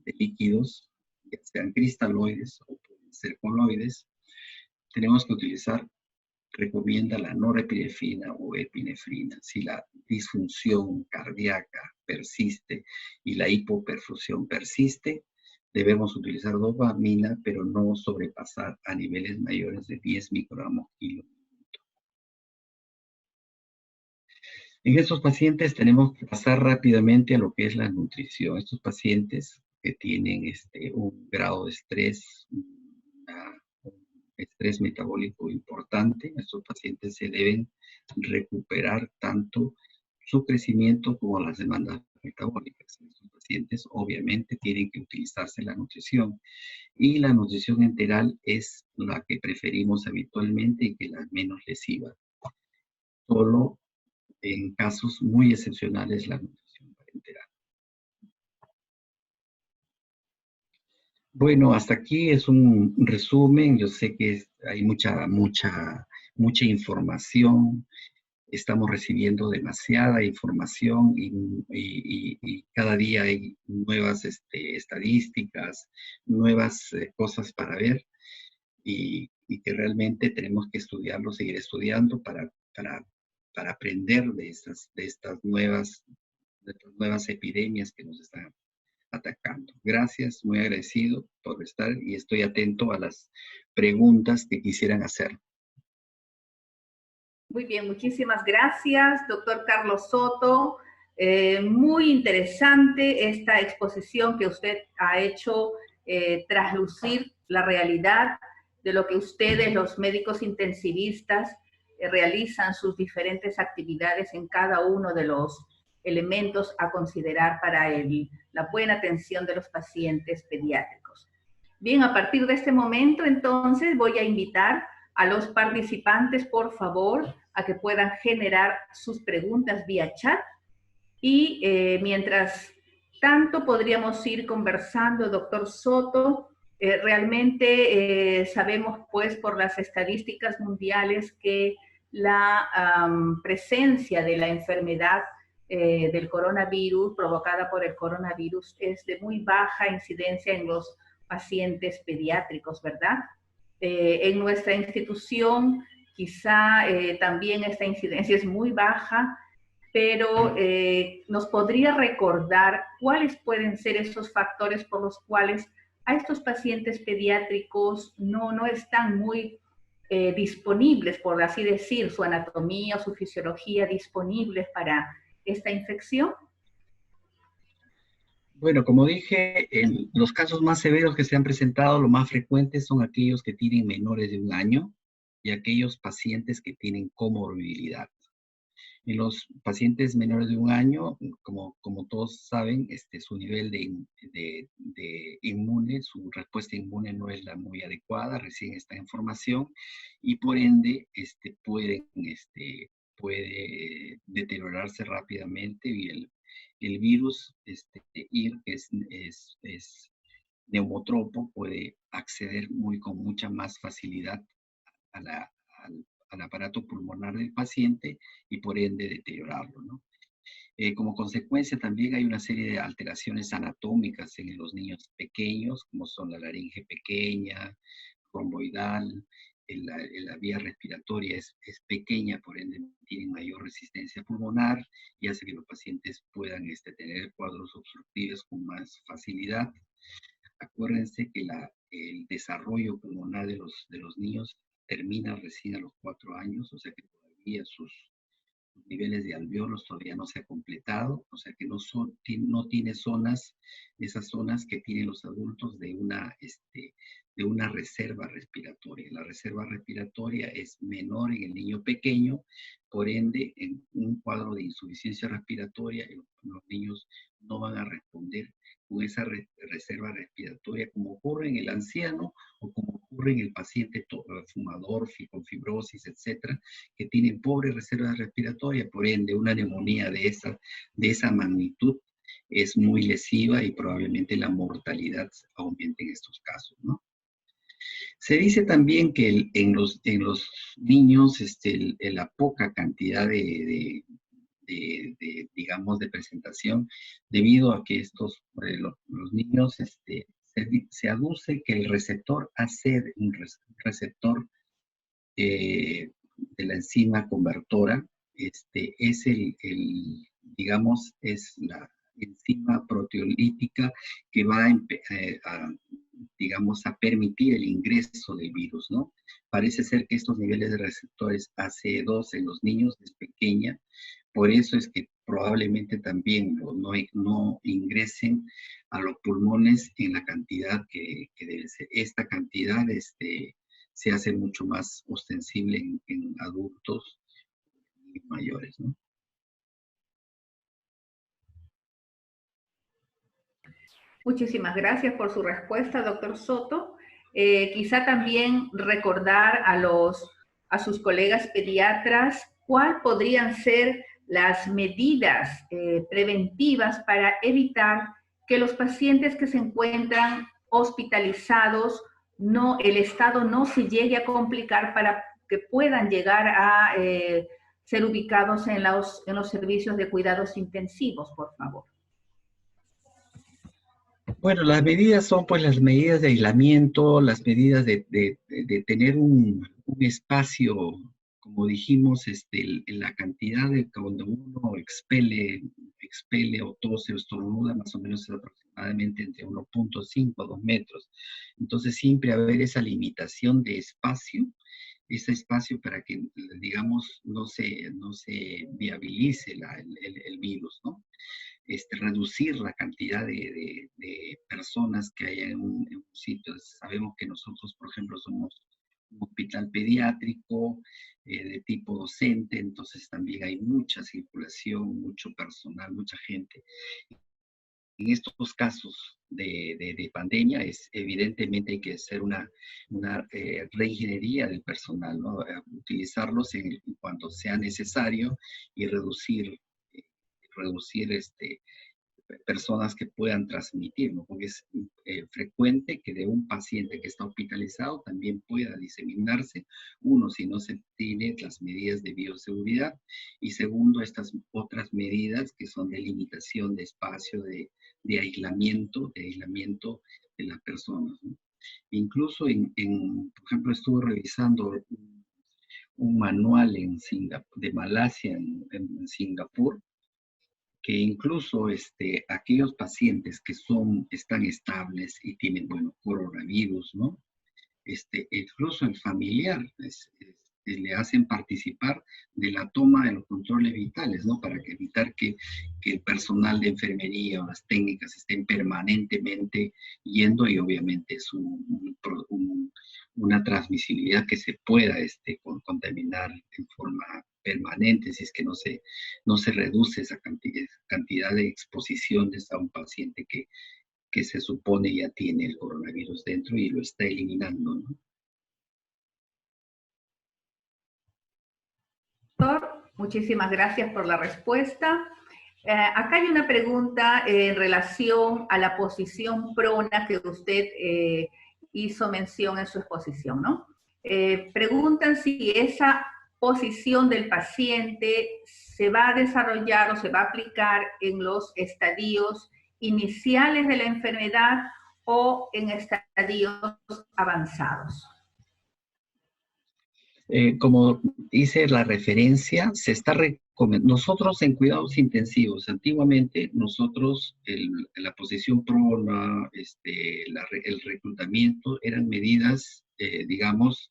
líquidos, ya sean cristaloides o pueden ser coloides, tenemos que utilizar, recomienda la norepinefrina o epinefrina. Si la disfunción cardíaca persiste y la hipoperfusión persiste, debemos utilizar dopamina, pero no sobrepasar a niveles mayores de 10 microgramos kilo. En estos pacientes tenemos que pasar rápidamente a lo que es la nutrición. Estos pacientes que tienen un grado de estrés, un estrés metabólico importante, estos pacientes se deben recuperar tanto su crecimiento como las demandas metabólicas. Estos pacientes obviamente tienen que utilizarse la nutrición y la nutrición enteral es la que preferimos habitualmente y que es la menos lesiva. Solo en casos muy excepcionales la nutrición parenteral. Bueno, hasta aquí es un resumen. Yo sé que hay mucha información. Estamos recibiendo demasiada información y cada día hay nuevas estadísticas, nuevas cosas para ver y que realmente tenemos que estudiarlo, seguir estudiando para aprender de estas nuevas epidemias que nos están atacando. Gracias, muy agradecido por estar y estoy atento a las preguntas que quisieran hacer.
Muy bien, muchísimas gracias, doctor Carlos Soto. Muy interesante esta exposición que usted ha hecho, traslucir la realidad de lo que ustedes, los médicos intensivistas, realizan sus diferentes actividades en cada uno de los elementos a considerar para la buena atención de los pacientes pediátricos. Bien, a partir de este momento, entonces, voy a invitar a los participantes, por favor, a que puedan generar sus preguntas vía chat. Y mientras tanto, podríamos ir conversando, doctor Soto. Realmente sabemos, pues, por las estadísticas mundiales que la presencia de la enfermedad del coronavirus, provocada por el coronavirus, es de muy baja incidencia en los pacientes pediátricos, ¿verdad? En nuestra institución quizá también esta incidencia es muy baja, pero nos podría recordar cuáles pueden ser esos factores por los cuales a estos pacientes pediátricos no están muy disponibles, por así decir, su anatomía o su fisiología disponibles para esta infección.
Bueno, como dije, en los casos más severos que se han presentado, los más frecuentes son aquellos que tienen menores de 1 año y aquellos pacientes que tienen comorbilidad. En los pacientes menores de 1 año, como todos saben, su nivel de inmune, su respuesta inmune no es la muy adecuada, recién está en formación y por ende puede deteriorarse rápidamente y el virus que es neumotropo, puede acceder con mucha más facilidad al aparato pulmonar del paciente y por ende deteriorarlo, ¿no? Como consecuencia también hay una serie de alteraciones anatómicas en los niños pequeños, como son la laringe pequeña, romboidal, la vía respiratoria es pequeña, por ende tienen mayor resistencia pulmonar y hace que los pacientes puedan tener cuadros obstructivos con más facilidad. Acuérdense que el desarrollo pulmonar de los niños termina recién a los 4 años, o sea que todavía sus niveles de alvéolos todavía no se ha completado, o sea que no tiene esas zonas que tienen los adultos de una reserva respiratoria. La reserva respiratoria es menor en el niño pequeño, por ende, en un cuadro de insuficiencia respiratoria, los niños no van a responder con esa reserva respiratoria como ocurre en el anciano o como ocurre en el paciente fumador, con fibrosis, etcétera, que tienen pobre reserva respiratoria, por ende una neumonía de esa magnitud es muy lesiva y probablemente la mortalidad aumente en estos casos, ¿no? Se dice también que en los niños la poca cantidad de digamos, de presentación, debido a que los niños, se aduce que el receptor AC, un receptor de la enzima convertora, es digamos, es la enzima proteolítica que va digamos, a permitir el ingreso del virus, ¿no? Parece ser que estos niveles de receptores ACE2 en los niños es pequeña, por eso es que probablemente también no ingresen a los pulmones en la cantidad que debe ser. Esta cantidad, se hace mucho más ostensible en adultos y mayores, ¿no?
Muchísimas gracias por su respuesta, doctor Soto. Quizá también recordar a sus colegas pediatras cuáles podrían ser las medidas preventivas para evitar que los pacientes que se encuentran hospitalizados, el estado no se llegue a complicar para que puedan llegar a ser ubicados en los servicios de cuidados intensivos, por favor.
Bueno, las medidas son pues las medidas de aislamiento, las medidas de tener un espacio, como dijimos, la cantidad de cuando uno expele o tose o estornuda, más o menos es aproximadamente entre 1.5 a 2 metros. Entonces siempre haber esa limitación de espacio, ese espacio para que, digamos, no se viabilice el virus, ¿no? Reducir la cantidad de personas que hay en un sitio. Sabemos que nosotros, por ejemplo, somos un hospital pediátrico de tipo docente, entonces también hay mucha circulación, mucho personal, mucha gente. En estos casos de pandemia, evidentemente hay que hacer una reingeniería del personal, ¿no? Utilizarlos en cuanto sea necesario y reducir personas que puedan transmitir, ¿no? Porque es frecuente que de un paciente que está hospitalizado también pueda diseminarse, uno, si no se tiene las medidas de bioseguridad, y segundo, estas otras medidas que son de limitación de espacio, de aislamiento de las personas, ¿no? Incluso, por ejemplo, estuve revisando un manual de Malasia en Singapur, que incluso aquellos pacientes que están estables y tienen, bueno, coronavirus, ¿no? Incluso el familiar le hacen participar de la toma de los controles vitales, ¿no? Para evitar que el personal de enfermería o las técnicas estén permanentemente yendo, y obviamente es una transmisibilidad que se pueda contaminar en forma permanente si es que no se reduce esa cantidad de exposiciones a un paciente que se supone ya tiene el coronavirus dentro y lo está eliminando, ¿no?
Doctor, muchísimas gracias por la respuesta. Acá hay una pregunta en relación a la posición prona que usted hizo mención en su exposición, ¿no? Preguntan si esa posición del paciente se va a desarrollar o se va a aplicar en los estadios iniciales de la enfermedad o en estadios avanzados.
Como dice la referencia, nosotros en cuidados intensivos, antiguamente nosotros, la posición prona, el reclutamiento eran medidas, digamos,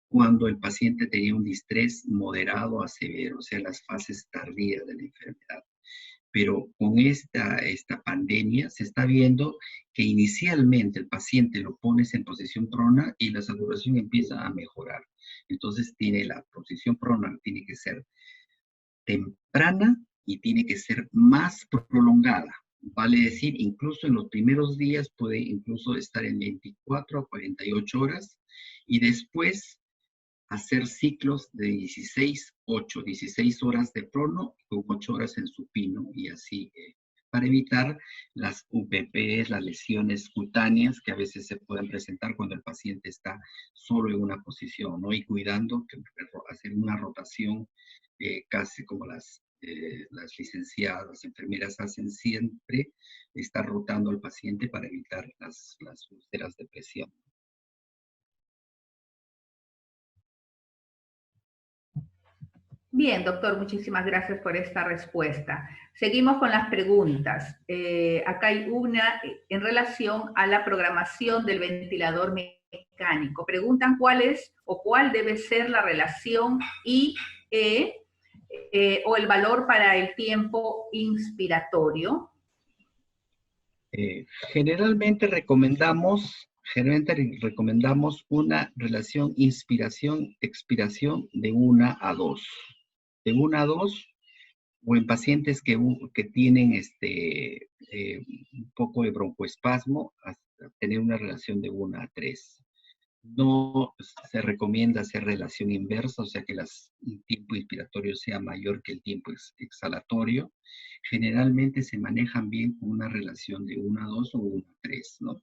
cuando el paciente tenía un distrés moderado a severo, o sea, las fases tardías de la enfermedad. Pero con esta pandemia se está viendo que inicialmente el paciente lo pones en posición prona y la saturación empieza a mejorar. Entonces la posición prona tiene que ser temprana y tiene que ser más prolongada. Vale decir, incluso en los primeros días puede incluso estar en 24 a 48 horas y después hacer ciclos de 16 horas de prono con 8 horas en supino y así, para evitar las UPPs, las lesiones cutáneas que a veces se pueden presentar cuando el paciente está solo en una posición, ¿no? Y cuidando hacer una rotación casi como las licenciadas, enfermeras hacen siempre, estar rotando al paciente para evitar las úlceras de presión.
Bien, doctor, muchísimas gracias por esta respuesta. Seguimos con las preguntas. Acá hay una en relación a la programación del ventilador mecánico. Preguntan cuál es o cuál debe ser la relación IE o el valor para el tiempo inspiratorio.
Generalmente recomendamos una relación inspiración-expiración de 1 a 2. De 1 a 2, o en pacientes que tienen un poco de broncoespasmo, hasta tener una relación de 1 a 3. No se recomienda hacer relación inversa, o sea que el tiempo inspiratorio sea mayor que el tiempo exhalatorio. Generalmente se manejan bien con una relación de 1 a 2 o 1 a 3, ¿no?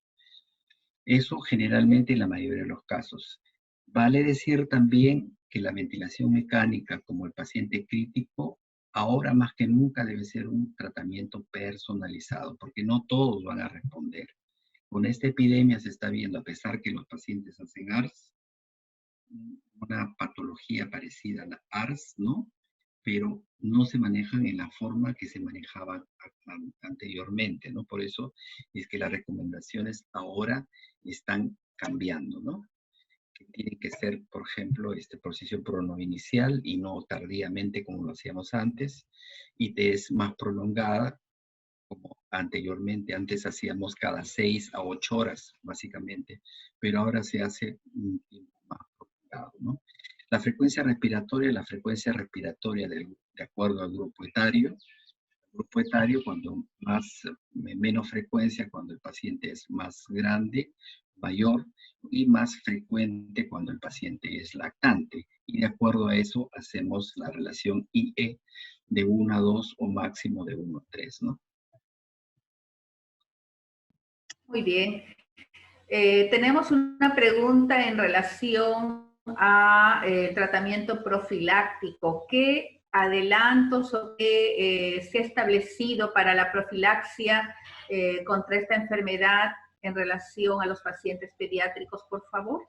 Eso generalmente en la mayoría de los casos. Vale decir también que la ventilación mecánica, como el paciente crítico, ahora más que nunca debe ser un tratamiento personalizado, porque no todos van a responder. Con esta epidemia se está viendo, a pesar que los pacientes hacen ARS, una patología parecida a la ARS, ¿no? Pero no se manejan en la forma que se manejaba anteriormente, ¿no? Por eso es que las recomendaciones ahora están cambiando, ¿no? Que tiene que ser, por ejemplo, posición pronoinicial y no tardíamente como lo hacíamos antes, y es más prolongada como anteriormente. Antes hacíamos cada 6 a 8 horas, básicamente, pero ahora se hace un tiempo más prolongado, ¿no? La frecuencia respiratoria de acuerdo al grupo etario. Grupo etario, cuando menos frecuencia cuando el paciente es más grande, mayor, y más frecuente cuando el paciente es lactante. Y de acuerdo a eso hacemos la relación IE de 1 a 2 o máximo de 1 a 3, ¿no?
Muy bien. Tenemos una pregunta en relación a tratamiento profiláctico. ¿Qué adelantos o qué se ha establecido para la profilaxia contra esta enfermedad en relación a los pacientes pediátricos, por favor?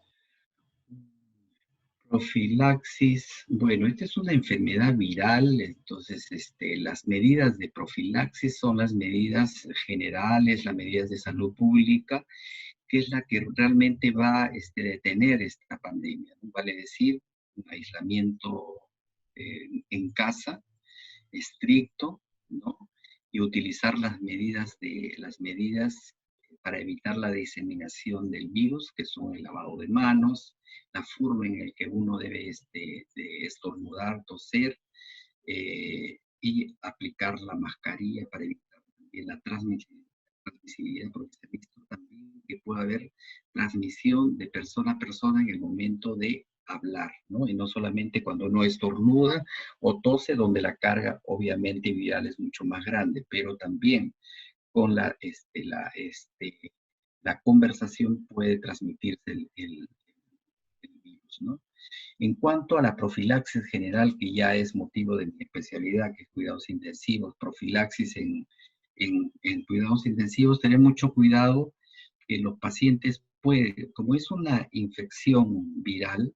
Profilaxis, bueno, esta es una enfermedad viral, entonces las medidas de profilaxis son las medidas generales, las medidas de salud pública, que es la que realmente va a detener esta pandemia, ¿no? Vale decir, un aislamiento en casa, estricto, ¿no? Y utilizar las medidas para evitar la diseminación del virus, que son el lavado de manos, la forma en la que uno debe de estornudar, toser, y aplicar la mascarilla para evitar también la transmisibilidad, porque se ha visto también que puede haber transmisión de persona a persona en el momento de hablar, ¿no? Y no solamente cuando uno estornuda o tose, donde la carga obviamente viral es mucho más grande, pero también con la conversación puede transmitirse el virus, ¿no? En cuanto a la profilaxis general, que ya es motivo de mi especialidad, que es cuidados intensivos, profilaxis en cuidados intensivos, tener mucho cuidado que los pacientes pueden, como es una infección viral,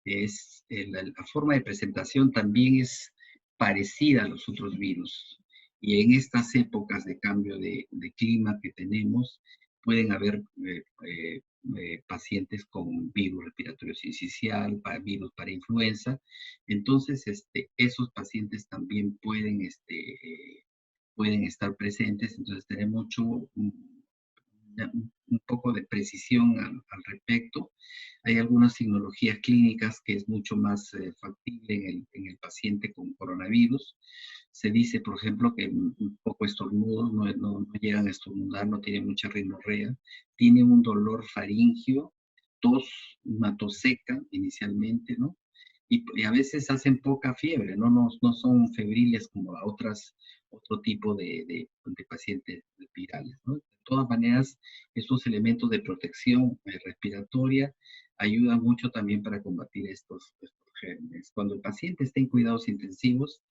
la forma de presentación también es parecida a los otros virus. Y en estas épocas de cambio de clima que tenemos, pueden haber pacientes con virus respiratorio sincicial, virus para influenza. Entonces, esos pacientes también pueden estar presentes. Entonces, tener un poco de precisión al respecto. Hay algunas signologías clínicas que es mucho más factible en el paciente con coronavirus. Se dice, por ejemplo, que un poco estornudos, no llegan a estornudar, no tienen mucha rinorrea, tienen un dolor faríngeo, una tos seca inicialmente, ¿no? Y a veces hacen poca fiebre, no son febriles como otro tipo de pacientes virales, ¿no? De todas maneras, estos elementos de protección respiratoria ayudan mucho también para combatir estos gérmenes. Cuando el paciente está en cuidados intensivos,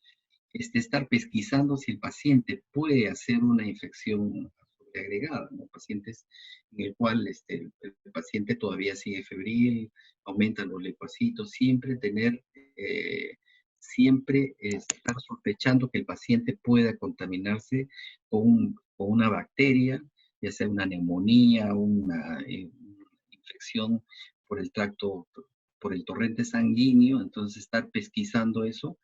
estar pesquisando si el paciente puede hacer una infección agregada, ¿no? Pacientes en el cual el paciente todavía sigue febril, aumentan los leucocitos, siempre estar sospechando que el paciente pueda contaminarse con una bacteria, ya sea una neumonía, una infección por el tracto, por el torrente sanguíneo. Entonces estar pesquisando eso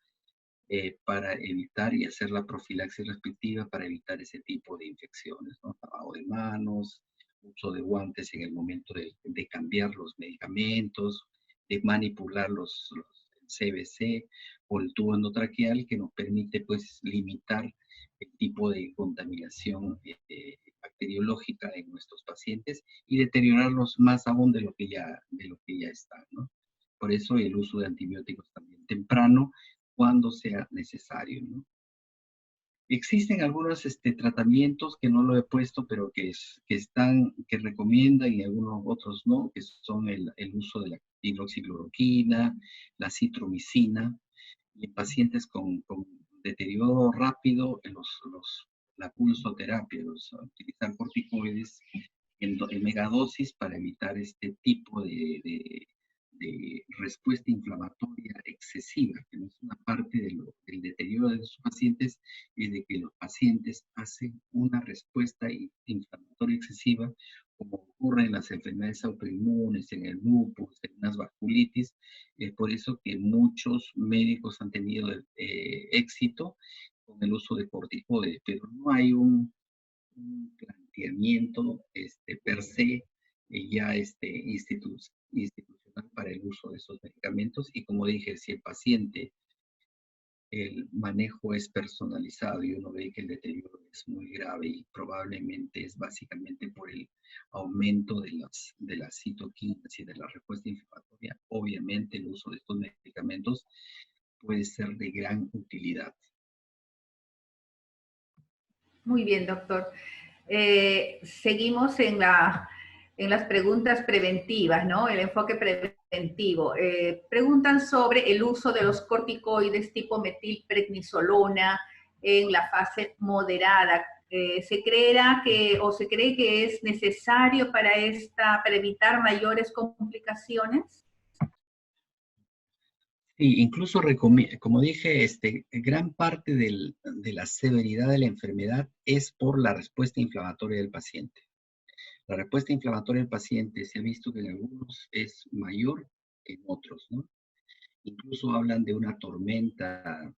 para evitar y hacer la profilaxis respectiva para evitar ese tipo de infecciones, ¿no? Lavado de manos, uso de guantes en el momento de cambiar los medicamentos, de manipular los CBC o el tubo endotraqueal, que nos permite pues limitar el tipo de contaminación bacteriológica en nuestros pacientes y deteriorarlos más aún de lo que ya están, ¿no? Por eso el uso de antibióticos también temprano, cuando sea necesario, ¿no? Existen algunos tratamientos que no lo he puesto, pero que recomiendan y algunos otros no, que son el uso de la hidroxicloroquina, la citromicina, y en pacientes con deterioro rápido, la pulsoterapia, utilizar corticoides en megadosis para evitar este tipo de respuesta inflamatoria excesiva, que no es una parte del deterioro de los pacientes, es de que los pacientes hacen una respuesta inflamatoria excesiva, como ocurre en las enfermedades autoinmunes, en el lupus, en las vasculitis. Es por eso que muchos médicos han tenido éxito con el uso de corticoides, pero no hay un planteamiento per se ya institucional para el uso de esos medicamentos. Y como dije, si el paciente, el manejo es personalizado y uno ve que el deterioro es muy grave y probablemente es básicamente por el aumento de las citoquinas y de la respuesta inflamatoria, obviamente el uso de estos medicamentos puede ser de gran utilidad.
Muy bien, doctor. Seguimos en las preguntas preventivas, ¿no? El enfoque preventivo. Preguntan sobre el uso de los corticoides tipo metilprednisolona en la fase moderada. ¿Se cree que es necesario para evitar mayores complicaciones?
Sí, incluso, como dije, gran parte de la severidad de la enfermedad es por la respuesta inflamatoria del paciente. La respuesta inflamatoria del paciente se ha visto que en algunos es mayor que en otros, ¿no? Incluso hablan de una tormenta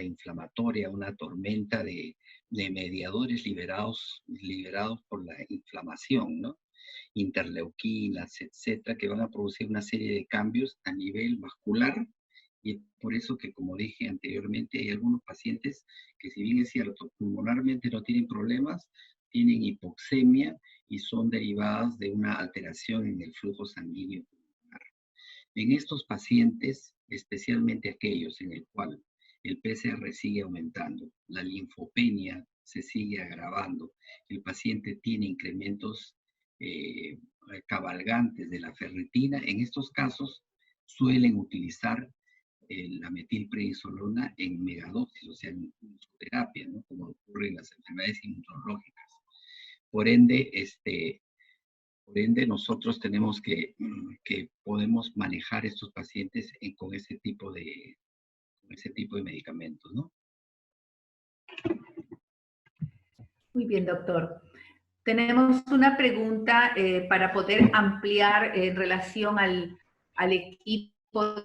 inflamatoria, una tormenta de mediadores liberados por la inflamación, ¿no? Interleuquinas, etcétera, que van a producir una serie de cambios a nivel vascular. Y por eso que, como dije anteriormente, hay algunos pacientes que, si bien es cierto, pulmonarmente no tienen problemas, tienen hipoxemia y son derivadas de una alteración en el flujo sanguíneo pulmonar. En estos pacientes, especialmente aquellos en el cual el PCR sigue aumentando, la linfopenia se sigue agravando, el paciente tiene incrementos cabalgantes de la ferritina, en estos casos suelen utilizar la metilprednisolona en megadosis, o sea, en terapia, ¿no? Como ocurre en las enfermedades inmunológicas. Por ende, nosotros tenemos que podemos manejar estos pacientes con ese tipo de medicamentos, ¿no?
Muy bien, doctor. Tenemos una pregunta para poder ampliar en relación al equipo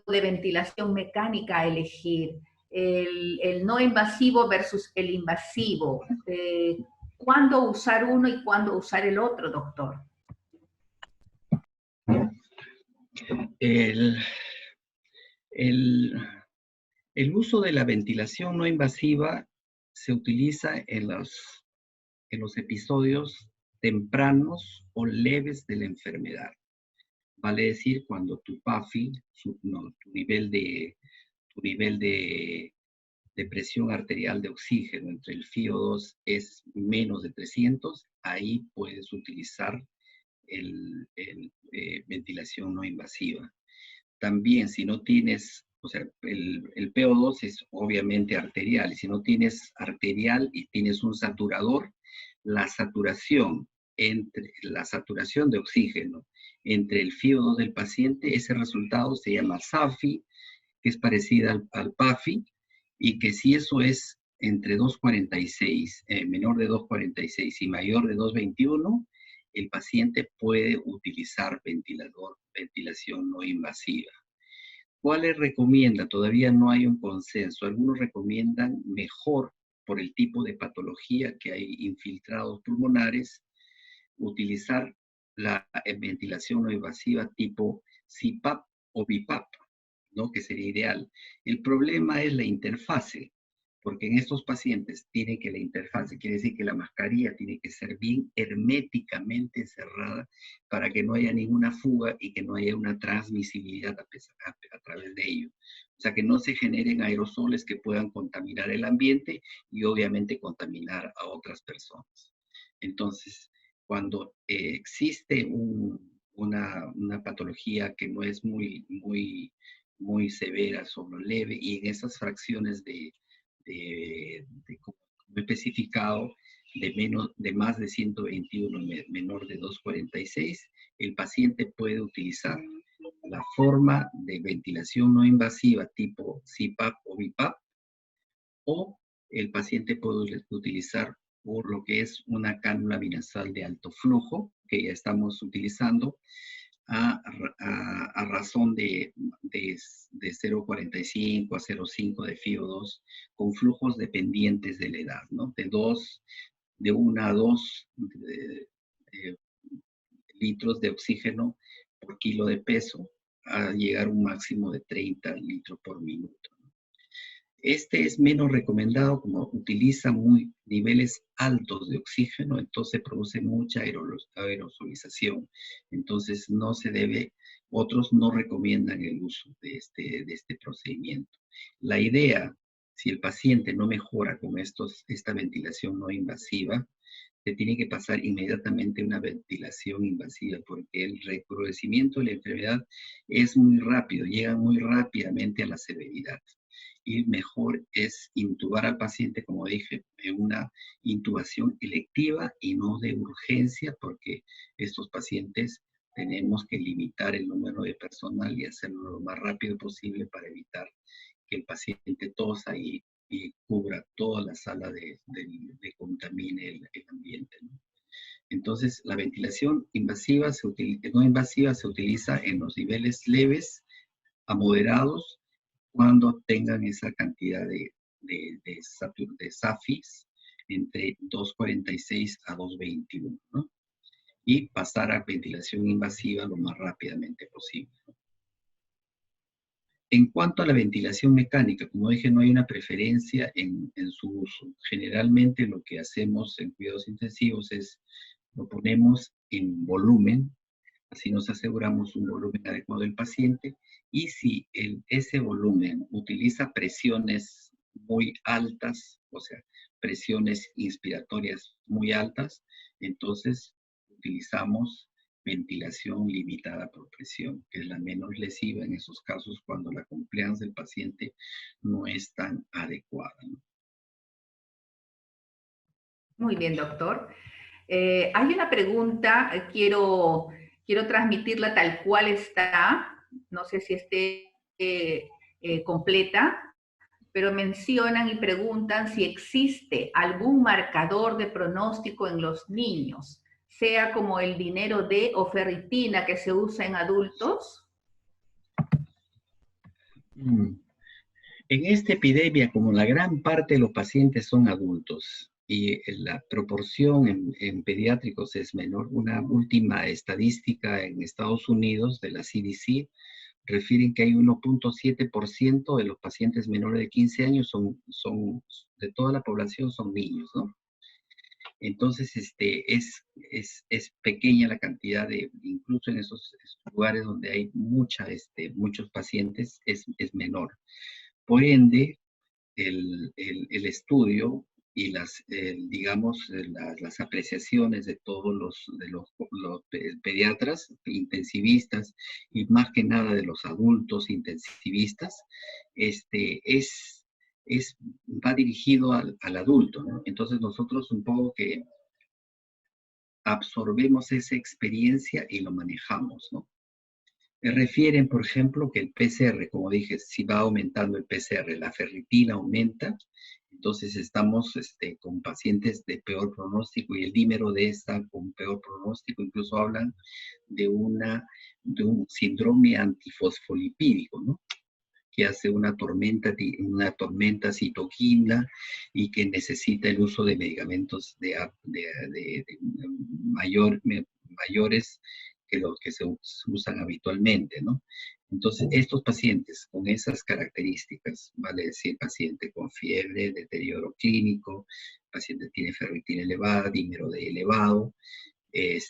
de ventilación mecánica a elegir. El no invasivo versus el invasivo. ¿Cuándo usar uno y cuándo usar el otro, doctor?
El, el uso de la ventilación no invasiva se utiliza en los episodios tempranos o leves de la enfermedad. Vale decir, cuando tu PAFI, tu nivel de presión arterial de oxígeno entre el FiO2 es menos de 300, ahí puedes utilizar ventilación no invasiva. También, si no tienes O sea, el PO2 es obviamente arterial. Si no tienes arterial y tienes un saturador, la saturación la saturación de oxígeno entre el FiO2 del paciente, ese resultado se llama SAFI, que es parecida al PAFI, y que si eso es entre 2,46, menor de 2,46 y mayor de 2,21, el paciente puede utilizar ventilación no invasiva. ¿Cuáles recomienda? Todavía no hay un consenso. Algunos recomiendan mejor por el tipo de patología que hay infiltrados pulmonares, utilizar la ventilación no invasiva tipo CPAP o BiPAP, ¿no? Que sería ideal. El problema es la interfase, porque en estos pacientes tiene que la interfase, quiere decir que la mascarilla tiene que ser bien herméticamente cerrada para que no haya ninguna fuga y que no haya una transmisibilidad a través de ello. O sea, que no se generen aerosoles que puedan contaminar el ambiente y obviamente contaminar a otras personas. Entonces, cuando existe una patología que no es muy severa, solo leve, y en esas fracciones como he especificado, de más de 121, menor de 2,46, el paciente puede utilizar la forma de ventilación no invasiva tipo CPAP o BiPAP, o el paciente puede utilizar por lo que es una cánula binasal de alto flujo, que ya estamos utilizando, a razón de 0,45 a 0,5 de FiO2, con flujos dependientes de la edad, ¿no? De 1 a 2 litros de oxígeno por kilo de peso, a llegar a un máximo de 30 litros por minuto. Este es menos recomendado como utiliza niveles altos de oxígeno, entonces produce mucha aerosolización. Entonces no se debe, otros no recomiendan el uso de este procedimiento. La idea, si el paciente no mejora con esta ventilación no invasiva, se tiene que pasar inmediatamente a una ventilación invasiva, porque el recrudecimiento de la enfermedad es muy rápido, llega muy rápidamente a la severidad. Y mejor es intubar al paciente, como dije, en una intubación electiva y no de urgencia, porque estos pacientes tenemos que limitar el número de personal y hacerlo lo más rápido posible para evitar que el paciente tosa y cubra toda la sala de contamine el ambiente, ¿no? Entonces, la ventilación no invasiva se utiliza en los niveles leves a moderados, cuando tengan esa cantidad de SAFIs entre 2,46 a 2,21, ¿no? Y pasar a ventilación invasiva lo más rápidamente posible. En cuanto a la ventilación mecánica, como dije, no hay una preferencia en su uso. Generalmente lo que hacemos en cuidados intensivos es lo ponemos en volumen, así nos aseguramos un volumen adecuado del paciente, y si ese volumen utiliza presiones muy altas, o sea, presiones inspiratorias muy altas, entonces utilizamos ventilación limitada por presión, que es la menos lesiva en esos casos cuando la compliance del paciente no es tan adecuada, ¿no?
Muy bien, doctor. Hay una pregunta, quiero transmitirla tal cual está, no sé si esté completa, pero mencionan y preguntan si existe algún marcador de pronóstico en los niños, sea como el dinero D o ferritina que se usa en adultos.
En esta epidemia, como la gran parte de los pacientes son adultos y la proporción en pediátricos es menor, una última estadística en Estados Unidos de la CDC refieren que hay 1,7% de los pacientes menores de 15 años de toda la población son niños, ¿no? Entonces, es pequeña la cantidad incluso en esos lugares donde hay muchos pacientes, es menor. Por ende, el estudio digamos, las apreciaciones de todos los pediatras, intensivistas, y más que nada de los adultos intensivistas, va dirigido al adulto, ¿no? Entonces nosotros un poco que absorbemos esa experiencia y lo manejamos, ¿no? Refieren, por ejemplo, que el PCR, como dije, si va aumentando el PCR, la ferritina aumenta, entonces estamos con pacientes de peor pronóstico y el dímero de esta con peor pronóstico, incluso hablan de un síndrome antifosfolipídico, ¿no? Que hace una tormenta citoquina y que necesita el uso de medicamentos mayores que los que se usan habitualmente, ¿no? Entonces, estos pacientes con esas características, vale decir, paciente con fiebre, deterioro clínico, paciente tiene ferritina elevada, dímero D elevado, el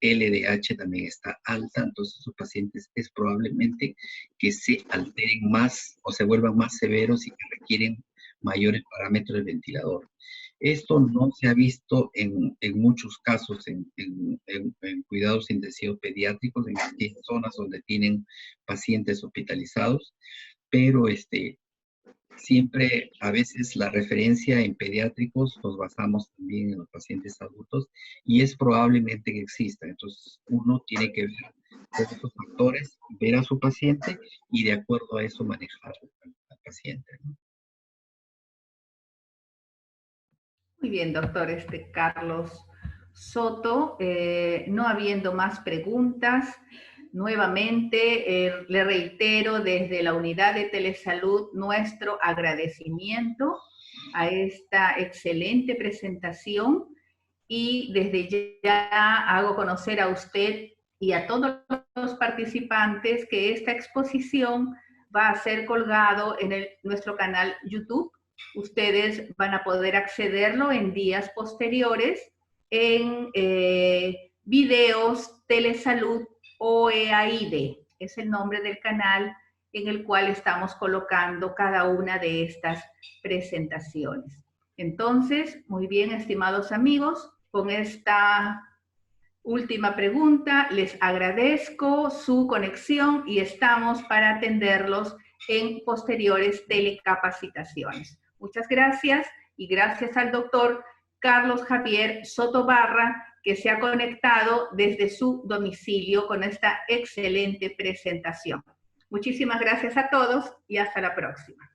LDH también está alta, entonces sus pacientes es probablemente que se alteren más o se vuelvan más severos y que requieren mayores parámetros del ventilador. Esto no se ha visto en muchos casos en cuidados intensivos pediátricos, en zonas donde tienen pacientes hospitalizados, pero siempre, a veces la referencia en pediátricos nos basamos también en los pacientes adultos y es probablemente que exista. Entonces, uno tiene que ver todos esos factores, ver a su paciente y de acuerdo a eso manejar al paciente, ¿no?
Muy bien, doctor Carlos Soto. No habiendo más preguntas, nuevamente le reitero desde la unidad de telesalud nuestro agradecimiento a esta excelente presentación y desde ya hago conocer a usted y a todos los participantes que esta exposición va a ser colgado en nuestro canal YouTube. Ustedes van a poder accederlo en días posteriores en videos Telesalud OEAID. Es el nombre del canal en el cual estamos colocando cada una de estas presentaciones. Entonces, muy bien, estimados amigos, con esta última pregunta les agradezco su conexión y estamos para atenderlos en posteriores telecapacitaciones. Muchas gracias y gracias al doctor Carlos Javier Soto Barra, que se ha conectado desde su domicilio con esta excelente presentación. Muchísimas gracias a todos y hasta la próxima.